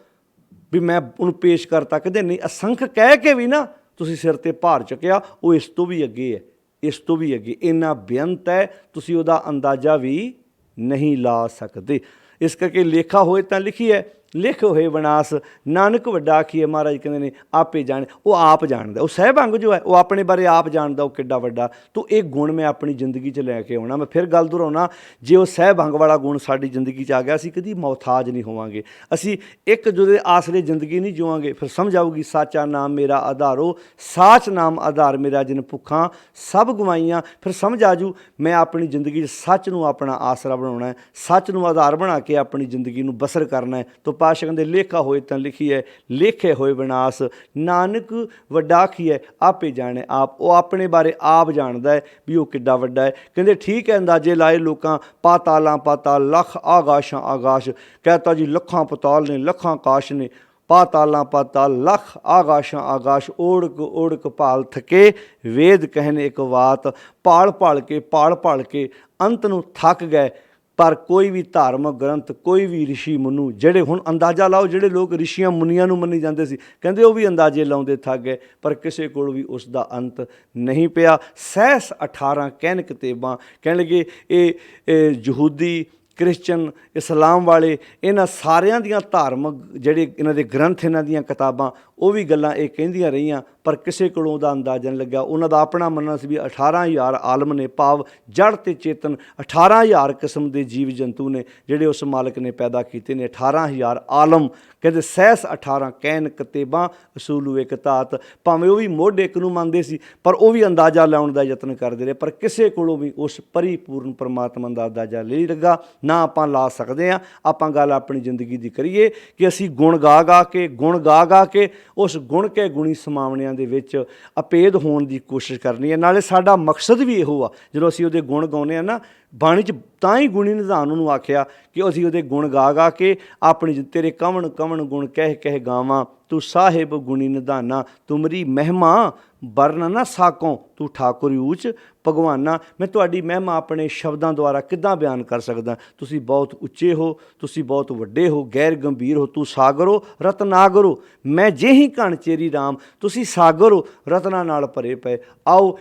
ਵੀ ਮੈਂ ਉਹਨੂੰ ਪੇਸ਼ ਕਰਤਾ, ਕਹਿੰਦੇ ਨਹੀਂ, ਅਸੰਖ ਕਹਿ ਕੇ ਵੀ ਨਾ ਤੁਸੀਂ ਸਿਰ 'ਤੇ ਭਾਰ ਚੁੱਕਿਆ, ਉਹ ਇਸ ਤੋਂ ਵੀ ਅੱਗੇ ਹੈ, ਇਸ ਤੋਂ ਵੀ ਅੱਗੇ ਇੰਨਾ ਬੇਅੰਤ ਹੈ, ਤੁਸੀਂ ਉਹਦਾ ਅੰਦਾਜ਼ਾ ਵੀ ਨਹੀਂ ਲਾ ਸਕਦੇ। ਇਸ ਕਰਕੇ ਲੇਖਾ ਹੋਏ ਤਾਂ ਲਿਖੀਏ, ਲਿਖ ਹੋਏ ਵਿਨਾਸ਼ ਨਾਨਕ ਵੱਡਾ ਆਖੀਏ। ਮਹਾਰਾਜ ਕਹਿੰਦੇ ਨੇ ਆਪੇ ਜਾਣ, ਉਹ ਆਪ ਜਾਣਦਾ, ਉਹ ਸਹਿਬੰਗ ਜੋ ਹੈ ਉਹ ਆਪਣੇ ਬਾਰੇ ਆਪ ਜਾਣਦਾ ਉਹ ਕਿੱਡਾ ਵੱਡਾ। ਤੋ ਇਹ ਗੁਣ ਮੈਂ ਆਪਣੀ ਜ਼ਿੰਦਗੀ 'ਚ ਲੈ ਕੇ ਆਉਣਾ। ਮੈਂ ਫਿਰ ਗੱਲ ਦੁਹਰਾਉਣਾ, ਜੇ ਉਹ ਸਹਿਬੰਗ ਵਾਲਾ ਗੁਣ ਸਾਡੀ ਜ਼ਿੰਦਗੀ 'ਚ ਆ ਗਿਆ, ਅਸੀਂ ਕਦੀ ਮੁਹਤਾਜ ਨਹੀਂ ਹੋਵਾਂਗੇ, ਅਸੀਂ ਇੱਕ ਦੂਜੇ ਦੇ ਆਸਰੇ ਜ਼ਿੰਦਗੀ ਨਹੀਂ ਜਿਵਾਂਗੇ। ਫਿਰ ਸਮਝ ਆਊਗੀ ਸਾਚਾ ਨਾਮ ਮੇਰਾ ਆਧਾਰੋ, ਸਾਚ ਨਾਮ ਆਧਾਰ ਮੇਰਾ ਜਿਨ ਭੁੱਖਾਂ ਸਭ ਗਵਾਈਆਂ। ਫਿਰ ਸਮਝ ਆ ਜੂ ਮੈਂ ਆਪਣੀ ਜ਼ਿੰਦਗੀ 'ਚ ਸੱਚ ਨੂੰ ਆਪਣਾ ਆਸਰਾ ਬਣਾਉਣਾ ਹੈ, ਸੱਚ ਨੂੰ ਆਧਾਰ ਬਣਾ ਕੇ ਆਪਣੀ ਜ਼ਿੰਦਗੀ ਨੂੰ ਬਸਰ ਕਰਨਾ ਹੈ। ਤੋ ਪਾਤਸ਼ਾਹ ਕਹਿੰਦੇ ਲੇਖਾ ਹੋਏ ਤਾਂ ਲਿਖੀਏ, ਲੇਖੇ ਹੋਏ ਵਿਨਾਸ਼ ਨਾਨਕ ਵੱਡਾ ਆਖੀਏ। ਆਪੇ ਜਾਣੇ ਆਪ, ਉਹ ਆਪਣੇ ਬਾਰੇ ਆਪ ਜਾਣਦਾ ਹੈ ਵੀ ਉਹ ਕਿੱਡਾ ਵੱਡਾ ਹੈ। ਕਹਿੰਦੇ ਠੀਕ ਹੈ, ਅੰਦਾਜ਼ੇ ਲਾਏ ਲੋਕਾਂ, ਪਾਤਾਲਾਂ ਪਾਤਾਲ ਲੱਖ ਆਗਾਸ਼ਾਂ ਆਗਾਸ਼, ਕਹਿਤਾ ਜੀ ਲੱਖਾਂ ਪਤਾਲ ਨੇ ਲੱਖਾਂ ਆਕਾਸ਼ ਨੇ, ਪਾਤਾਲਾਂ ਪਾਤਾਲ ਲੱਖ ਆਗਾਸ਼ਾਂ ਆਗਾਸ਼, ਓੜਕ ਭਾਲ ਥਕੇ ਵੇਦ ਕਹਿਣ ਇੱਕ ਬਾਤ, ਭਾਲ ਭਾਲ ਕੇ ਅੰਤ ਨੂੰ ਥੱਕ ਗਏ। ਪਰ ਕੋਈ ਵੀ ਧਾਰਮਿਕ ਗ੍ਰੰਥ, ਕੋਈ ਵੀ ਰਿਸ਼ੀ ਮੁਨੂੰ, ਜਿਹੜੇ ਹੁਣ ਅੰਦਾਜ਼ਾ ਲਾਓ ਜਿਹੜੇ ਲੋਕ ਰਿਸ਼ੀਆਂ ਮੁਨੀਆਂ ਨੂੰ ਮੰਨੀ ਜਾਂਦੇ ਸੀ, ਕਹਿੰਦੇ ਉਹ ਵੀ ਅੰਦਾਜ਼ੇ ਲਾਉਂਦੇ ਥੱਕ ਗਏ, ਪਰ ਕਿਸੇ ਕੋਲ ਵੀ ਉਸ ਦਾ ਅੰਤ ਨਹੀਂ ਪਿਆ। ਸਹਿਸ 18 ਕਹਿਣ ਕਿਤਾਬਾਂ, ਕਹਿਣ ਲੱਗੇ ਇਹ ਯਹੂਦੀ, ਕ੍ਰਿਸਚਨ, ਇਸਲਾਮ ਵਾਲੇ, ਇਹਨਾਂ ਸਾਰਿਆਂ ਦੀਆਂ ਧਾਰਮਿਕ ਜਿਹੜੇ ਇਹਨਾਂ ਦੇ ਗ੍ਰੰਥ, ਇਹਨਾਂ ਦੀਆਂ ਕਿਤਾਬਾਂ, ਉਹ ਵੀ ਗੱਲਾਂ ਇਹ ਕਹਿੰਦੀਆਂ ਰਹੀਆਂ, ਪਰ ਕਿਸੇ ਕੋਲੋਂ ਉਹਦਾ ਅੰਦਾਜ਼ਾ ਨਹੀਂ ਲੱਗਾ। ਉਹਨਾਂ ਦਾ ਆਪਣਾ ਮੰਨਣਾ ਸੀ ਵੀ 18,000 ਆਲਮ ਨੇ, ਭਾਵ ਜੜ ਤੇ ਚੇਤਨ 18,000 ਕਿਸਮ ਦੇ ਜੀਵ ਜੰਤੂ ਨੇ ਜਿਹੜੇ ਉਸ ਮਾਲਕ ਨੇ ਪੈਦਾ ਕੀਤੇ ਨੇ। 18,000 ਆਲਮ, ਕਹਿੰਦੇ ਸਹਿਸ 18 ਕਹਿਨ ਕਿਤਾਬਾਂ ਅਸੂਲੂ ਇੱਕ ਧਾਤ। ਭਾਵੇਂ ਉਹ ਵੀ ਮੁੱਢ ਇੱਕ ਨੂੰ ਮੰਨਦੇ ਸੀ, ਪਰ ਉਹ ਵੀ ਅੰਦਾਜ਼ਾ ਲਾਉਣ ਦਾ ਯਤਨ ਕਰਦੇ ਰਹੇ, ਪਰ ਕਿਸੇ ਕੋਲੋਂ ਵੀ ਉਸ ਪਰਿਪੂਰਨ ਪਰਮਾਤਮਾ ਦਾ ਅੰਦਾਜ਼ਾ ਨਹੀਂ ਲੱਗਾ, ਨਾ ਆਪਾਂ ਲਾ ਸਕਦੇ ਹਾਂ। ਆਪਾਂ ਗੱਲ ਆਪਣੀ ਜ਼ਿੰਦਗੀ ਦੀ ਕਰੀਏ ਕਿ ਅਸੀਂ ਗੁਣ ਗਾ ਕੇ ਉਸ ਗੁਣ ਕੇ ਗੁਣੀ ਸਮਾਵਣਿਆਂ ਪੌੜੀਆਂ ਦੇ ਵਿੱਚ ਅਪੇਧ ਹੋਣ ਦੀ ਕੋਸ਼ਿਸ਼ ਕਰਨੀ ਹੈ। ਨਾਲੇ ਸਾਡਾ ਮਕਸਦ ਵੀ ਇਹੋ ਆ, ਜਦੋਂ ਅਸੀਂ ਉਹਦੇ ਗੁਣ ਗਾਉਂਦੇ ਹਾਂ ਨਾ, ਬਾਣੀ 'ਚ ਤਾਂ ਹੀ ਗੁਣੀ ਨਿਧਾਨ ਉਹਨੂੰ ਆਖਿਆ ਕਿ ਅਸੀਂ ਉਹਦੇ ਗੁਣ ਗਾ ਗਾ ਕੇ ਆਪਣੀ ਤੇਰੇ ਕਵਣ ਕਵਣ ਗੁਣ ਕਹਿ ਕਹਿ ਗਾਵਾਂ, ਤੂੰ ਸਾਹਿਬ ਗੁਣੀ ਨਿਧਾਨਾ, ਤੁਮਰੀ ਮਹਿਮਾ ਵਰਨ ਨਾ ਸਾਕੋਂ, ਤੂੰ ਠਾਕੁਰ ਊਚ ਭਗਵਾਨਾ। ਮੈਂ ਤੁਹਾਡੀ ਮਹਿਮਾ ਆਪਣੇ ਸ਼ਬਦਾਂ ਦੁਆਰਾ ਕਿੱਦਾਂ ਬਿਆਨ ਕਰ ਸਕਦਾ? ਤੁਸੀਂ ਬਹੁਤ ਉੱਚੇ ਹੋ, ਤੁਸੀਂ ਬਹੁਤ ਵੱਡੇ ਹੋ, ਗੈਰ ਗੰਭੀਰ ਹੋ, ਤੂੰ ਸਾਗਰ ਹੋ ਰਤਨਾਗਰ ਹੋ, ਮੈਂ ਜਿਹੀ ਘਣ ਚੇਰੀ ਰਾਮ, ਤੁਸੀਂ ਸਾਗਰ ਹੋ ਰਤਨਾਂ ਨਾਲ ਭਰੇ ਪਏ। ਆਓ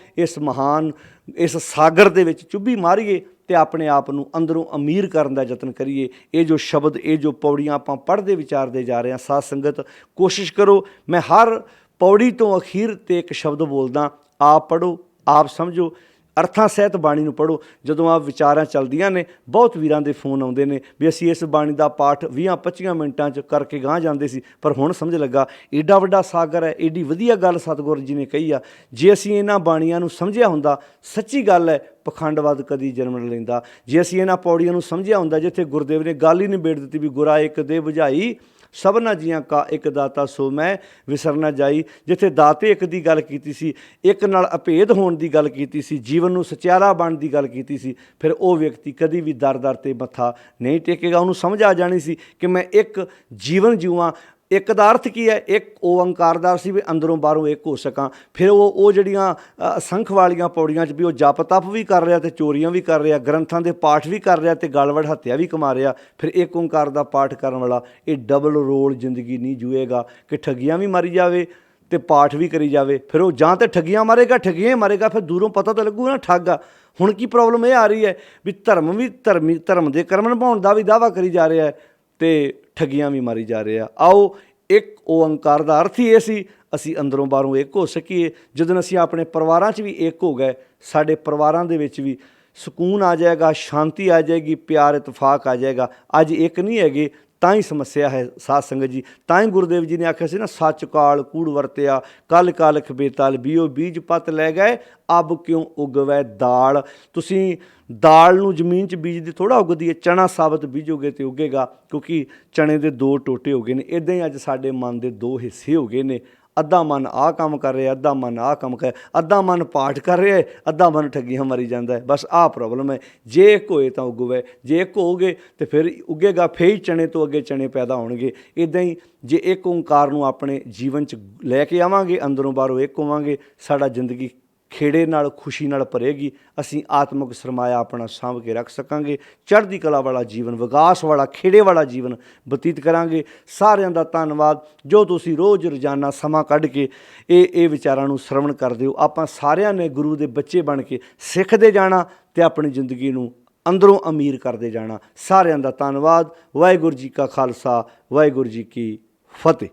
ਇਸ ਸਾਗਰ ਦੇ ਵਿੱਚ ਚੁੱਭੀ ਮਾਰੀਏ ਅਤੇ ਆਪਣੇ ਆਪ ਨੂੰ ਅੰਦਰੋਂ ਅਮੀਰ ਕਰਨ ਦਾ ਯਤਨ ਕਰੀਏ। ਇਹ ਜੋ ਸ਼ਬਦ, ਇਹ ਜੋ ਪੌੜੀਆਂ ਆਪਾਂ ਪੜ੍ਹਦੇ ਵਿਚਾਰਦੇ ਜਾ ਰਹੇ ਹਾਂ, ਸਾਧ ਸੰਗਤ ਕੋਸ਼ਿਸ਼ ਕਰੋ, ਮੈਂ ਹਰ ਪੌੜੀ ਤੋਂ ਅਖੀਰ 'ਤੇ ਇੱਕ ਸ਼ਬਦ ਬੋਲਦਾ, ਆਪ ਪੜ੍ਹੋ, ਆਪ ਸਮਝੋ, ਅਰਥਾਂ ਸਹਿਤ ਬਾਣੀ ਨੂੰ ਪੜ੍ਹੋ। ਜਦੋਂ ਆਪ ਵਿਚਾਰਾਂ ਚੱਲਦੀਆਂ ਨੇ, ਬਹੁਤ ਵੀਰਾਂ ਦੇ ਫੋਨ ਆਉਂਦੇ ਨੇ ਵੀ ਅਸੀਂ ਇਸ ਬਾਣੀ ਦਾ ਪਾਠ 20-25 ਮਿੰਟਾਂ 'ਚ ਕਰਕੇ ਗਾਂਹ ਜਾਂਦੇ ਸੀ, ਪਰ ਹੁਣ ਸਮਝ ਲੱਗਾ ਏਡਾ ਵੱਡਾ ਸਾਗਰ ਹੈ, ਏਡੀ ਵਧੀਆ ਗੱਲ ਸਤਿਗੁਰੂ ਜੀ ਨੇ ਕਹੀ ਆ। ਜੇ ਅਸੀਂ ਇਹਨਾਂ ਬਾਣੀਆਂ ਨੂੰ ਸਮਝਿਆ ਹੁੰਦਾ, ਸੱਚੀ ਗੱਲ ਹੈ, ਪਖੰਡਵਾਦ ਕਦੀ ਜਨਮ ਨਹੀਂ ਲੈਂਦਾ। ਜੇ ਅਸੀਂ ਇਹਨਾਂ ਪੌੜੀਆਂ ਨੂੰ ਸਮਝਿਆ ਹੁੰਦਾ, ਜਿੱਥੇ ਗੁਰਦੇਵ ਨੇ ਗੱਲ ਹੀ ਨਿਬੇੜ ਦਿੱਤੀ ਵੀ ਗੁਰਾ ਇੱਕ ਦੇ ਬੁਝਾਈ, ਸਭਨਾ ਜੀਆਂ ਕਾ ਇੱਕ ਦਾਤਾ ਸੋ ਮੈਂ ਵਿਸਰ ਨਾ ਜਾਈ, ਜਿੱਥੇ ਦਾਤੇ ਇੱਕ ਦੀ ਗੱਲ ਕੀਤੀ ਸੀ, ਇੱਕ ਨਾਲ ਅਭੇਦ ਹੋਣ ਦੀ ਗੱਲ ਕੀਤੀ ਸੀ, ਜੀਵਨ ਨੂੰ ਸਚਿਆਰਾ ਬਣਨ ਦੀ ਗੱਲ ਕੀਤੀ ਸੀ, ਫਿਰ ਉਹ ਵਿਅਕਤੀ ਕਦੀ ਵੀ ਦਰ 'ਤੇ ਮੱਥਾ ਨਹੀਂ ਟੇਕੇਗਾ। ਉਹਨੂੰ ਸਮਝ ਆ ਜਾਣੀ ਸੀ ਕਿ ਮੈਂ ਇੱਕ ਜੀਵਨ ਜਿਊਆਂ। ਇੱਕ ਦਾ ਅਰਥ ਕੀ ਹੈ? ਇੱਕ ਓਅੰਕਾਰ ਦਾ ਸੀ ਵੀ ਅੰਦਰੋਂ ਬਾਹਰੋਂ ਇੱਕ ਹੋ ਸਕਾਂ। ਫਿਰ ਉਹ ਜਿਹੜੀਆਂ ਅਸੰਖ ਵਾਲੀਆਂ ਪੌੜੀਆਂ 'ਚ ਵੀ ਉਹ ਜਪ ਤਪ ਵੀ ਕਰ ਰਿਹਾ ਅਤੇ ਚੋਰੀਆਂ ਵੀ ਕਰ ਰਿਹਾ, ਗ੍ਰੰਥਾਂ ਦੇ ਪਾਠ ਵੀ ਕਰ ਰਿਹਾ ਅਤੇ ਗਲਵੜ ਹੱਤਿਆ ਵੀ ਕਮਾ ਰਿਹਾ। ਫਿਰ ਇੱਕ ਓਂਕਾਰ ਦਾ ਪਾਠ ਕਰਨ ਵਾਲਾ ਇਹ ਡਬਲ ਰੋਲ ਜ਼ਿੰਦਗੀ ਨਹੀਂ ਜੂਏਗਾ ਕਿ ਠੱਗੀਆਂ ਵੀ ਮਾਰੀ ਜਾਵੇ ਅਤੇ ਪਾਠ ਵੀ ਕਰੀ ਜਾਵੇ। ਫਿਰ ਉਹ ਜਾਂ ਤਾਂ ਠੱਗੀਆਂ ਮਾਰੇਗਾ, ਠੱਗੀਆਂ ਹੀ ਮਾਰੇਗਾ, ਫਿਰ ਦੂਰੋਂ ਪਤਾ ਤਾਂ ਲੱਗੂ ਨਾ ਠੱਗ ਆ। ਹੁਣ ਕੀ ਪ੍ਰੋਬਲਮ ਇਹ ਆ ਰਹੀ ਹੈ ਵੀ ਧਰਮ ਦੇ ਕਰਮ ਨਿਭਾਉਣ ਦਾ ਵੀ ਦਾਅਵਾ ਕਰੀ ਜਾ ਰਿਹਾ ਹੈ ਅਤੇ ਠੱਗੀਆਂ ਵੀ ਮਾਰੀ ਜਾ ਰਹੇ ਆ। ਆਓ ਇੱਕ ਓਅੰਕਾਰ ਦਾ ਅਰਥ ਹੀ ਇਹ ਸੀ, ਅਸੀਂ ਅੰਦਰੋਂ ਬਾਹਰੋਂ ਇੱਕ ਹੋ ਸਕੀਏ। ਜਦੋਂ ਅਸੀਂ ਆਪਣੇ ਪਰਿਵਾਰਾਂ 'ਚ ਵੀ ਇੱਕ ਹੋ ਗਏ, ਸਾਡੇ ਪਰਿਵਾਰਾਂ ਦੇ ਵਿੱਚ ਵੀ ਸਕੂਨ ਆ ਜਾਏਗਾ, ਸ਼ਾਂਤੀ ਆ ਜਾਏਗੀ, ਪਿਆਰ ਇਤਫਾਕ ਆ ਜਾਏਗਾ। ਅੱਜ ਇੱਕ ਨਹੀਂ ਹੈਗੇ ਤਾਂ ਹੀ ਸਮੱਸਿਆ ਹੈ ਸਾਧ ਸੰਗਤ ਜੀ। ਤਾਂ ਹੀ ਗੁਰਦੇਵ ਜੀ ਨੇ ਆਖਿਆ ਸੀ ਨਾ, ਸੱਚ ਕਾਲ ਕੂੜ ਵਰਤਿਆ, ਕਲ ਕਾਲਖ ਬੇਤਲ ਬੀਓ ਬੀਜ ਪਤ ਲੈ ਗਏ, ਅਬ ਕਿਉਂ ਉਗਵੈ ਦਾਲ। ਤੁਸੀਂ ਦਾਲ ਨੂੰ ਜ਼ਮੀਨ 'ਚ ਬੀਜਦੀ ਥੋੜ੍ਹਾ ਉੱਗਦੀ ਹੈ, ਚਣਾ ਸਾਬਤ ਬੀਜੋਗੇ ਤਾਂ ਉੱਗੇਗਾ, ਕਿਉਂਕਿ ਚਣੇ ਦੇ ਦੋ ਟੋਟੇ ਹੋ ਗਏ ਨੇ। ਇੱਦਾਂ ਹੀ ਅੱਜ ਸਾਡੇ ਮਨ ਦੇ ਦੋ ਹਿੱਸੇ ਹੋ ਗਏ ਨੇ। ਅੱਧਾ ਮਨ ਆਹ ਕੰਮ ਕਰ ਰਿਹਾ, ਅੱਧਾ ਮਨ ਆਹ ਕੰਮ ਕਰ, ਅੱਧਾ ਮਨ ਪਾਠ ਕਰ ਰਿਹਾ, ਅੱਧਾ ਮਨ ਠੱਗੀਆਂ ਮਾਰੀ ਜਾਂਦਾ ਹੈ। ਬਸ ਆਹ ਪ੍ਰੋਬਲਮ ਹੈ। ਜੇ ਇੱਕ ਹੋਏ ਤਾਂ ਉੱਗਵੇ, ਜੇ ਇੱਕ ਹੋਗੇ ਤਾਂ ਫਿਰ ਉੱਗੇਗਾ, ਫਿਰ ਹੀ ਚਣੇ ਤੋਂ ਅੱਗੇ ਚਣੇ ਪੈਦਾ ਹੋਣਗੇ। ਇੱਦਾਂ ਹੀ ਜੇ ਇੱਕ ਓਂਕਾਰ ਨੂੰ ਆਪਣੇ ਜੀਵਨ 'ਚ ਲੈ ਕੇ ਆਵਾਂਗੇ, ਅੰਦਰੋਂ ਬਾਹਰੋਂ ਇੱਕ ਹੋਵਾਂਗੇ, ਸਾਡਾ ਜ਼ਿੰਦਗੀ ਖੇੜੇ ਨਾਲ ਖੁਸ਼ੀ ਨਾਲ ਭਰੇਗੀ। ਅਸੀਂ ਆਤਮਿਕ ਸਰਮਾਇਆ ਆਪਣਾ ਸਾਂਭ ਕੇ ਰੱਖ ਸਕਾਂਗੇ, ਚੜ੍ਹਦੀ ਕਲਾ ਵਾਲਾ ਜੀਵਨ, ਵਿਕਾਸ ਵਾਲਾ, ਖੇੜੇ ਵਾਲਾ ਜੀਵਨ ਬਤੀਤ ਕਰਾਂਗੇ। ਸਾਰਿਆਂ ਦਾ ਧੰਨਵਾਦ ਜੋ ਤੁਸੀਂ ਰੋਜ਼ ਰੋਜ਼ਾਨਾ ਸਮਾਂ ਕੱਢ ਕੇ ਇਹ ਵਿਚਾਰਾਂ ਨੂੰ ਸਰਵਣ ਕਰਦੇ ਹੋ। ਆਪਾਂ ਸਾਰਿਆਂ ਨੇ ਗੁਰੂ ਦੇ ਬੱਚੇ ਬਣ ਕੇ ਸਿੱਖਦੇ ਜਾਣਾ ਅਤੇ ਆਪਣੀ ਜ਼ਿੰਦਗੀ ਨੂੰ ਅੰਦਰੋਂ ਅਮੀਰ ਕਰਦੇ ਜਾਣਾ। ਸਾਰਿਆਂ ਦਾ ਧੰਨਵਾਦ। ਵਾਹਿਗੁਰੂ ਜੀ ਕਾ ਖਾਲਸਾ, ਵਾਹਿਗੁਰੂ ਜੀ ਕੀ ਫਤਿਹ।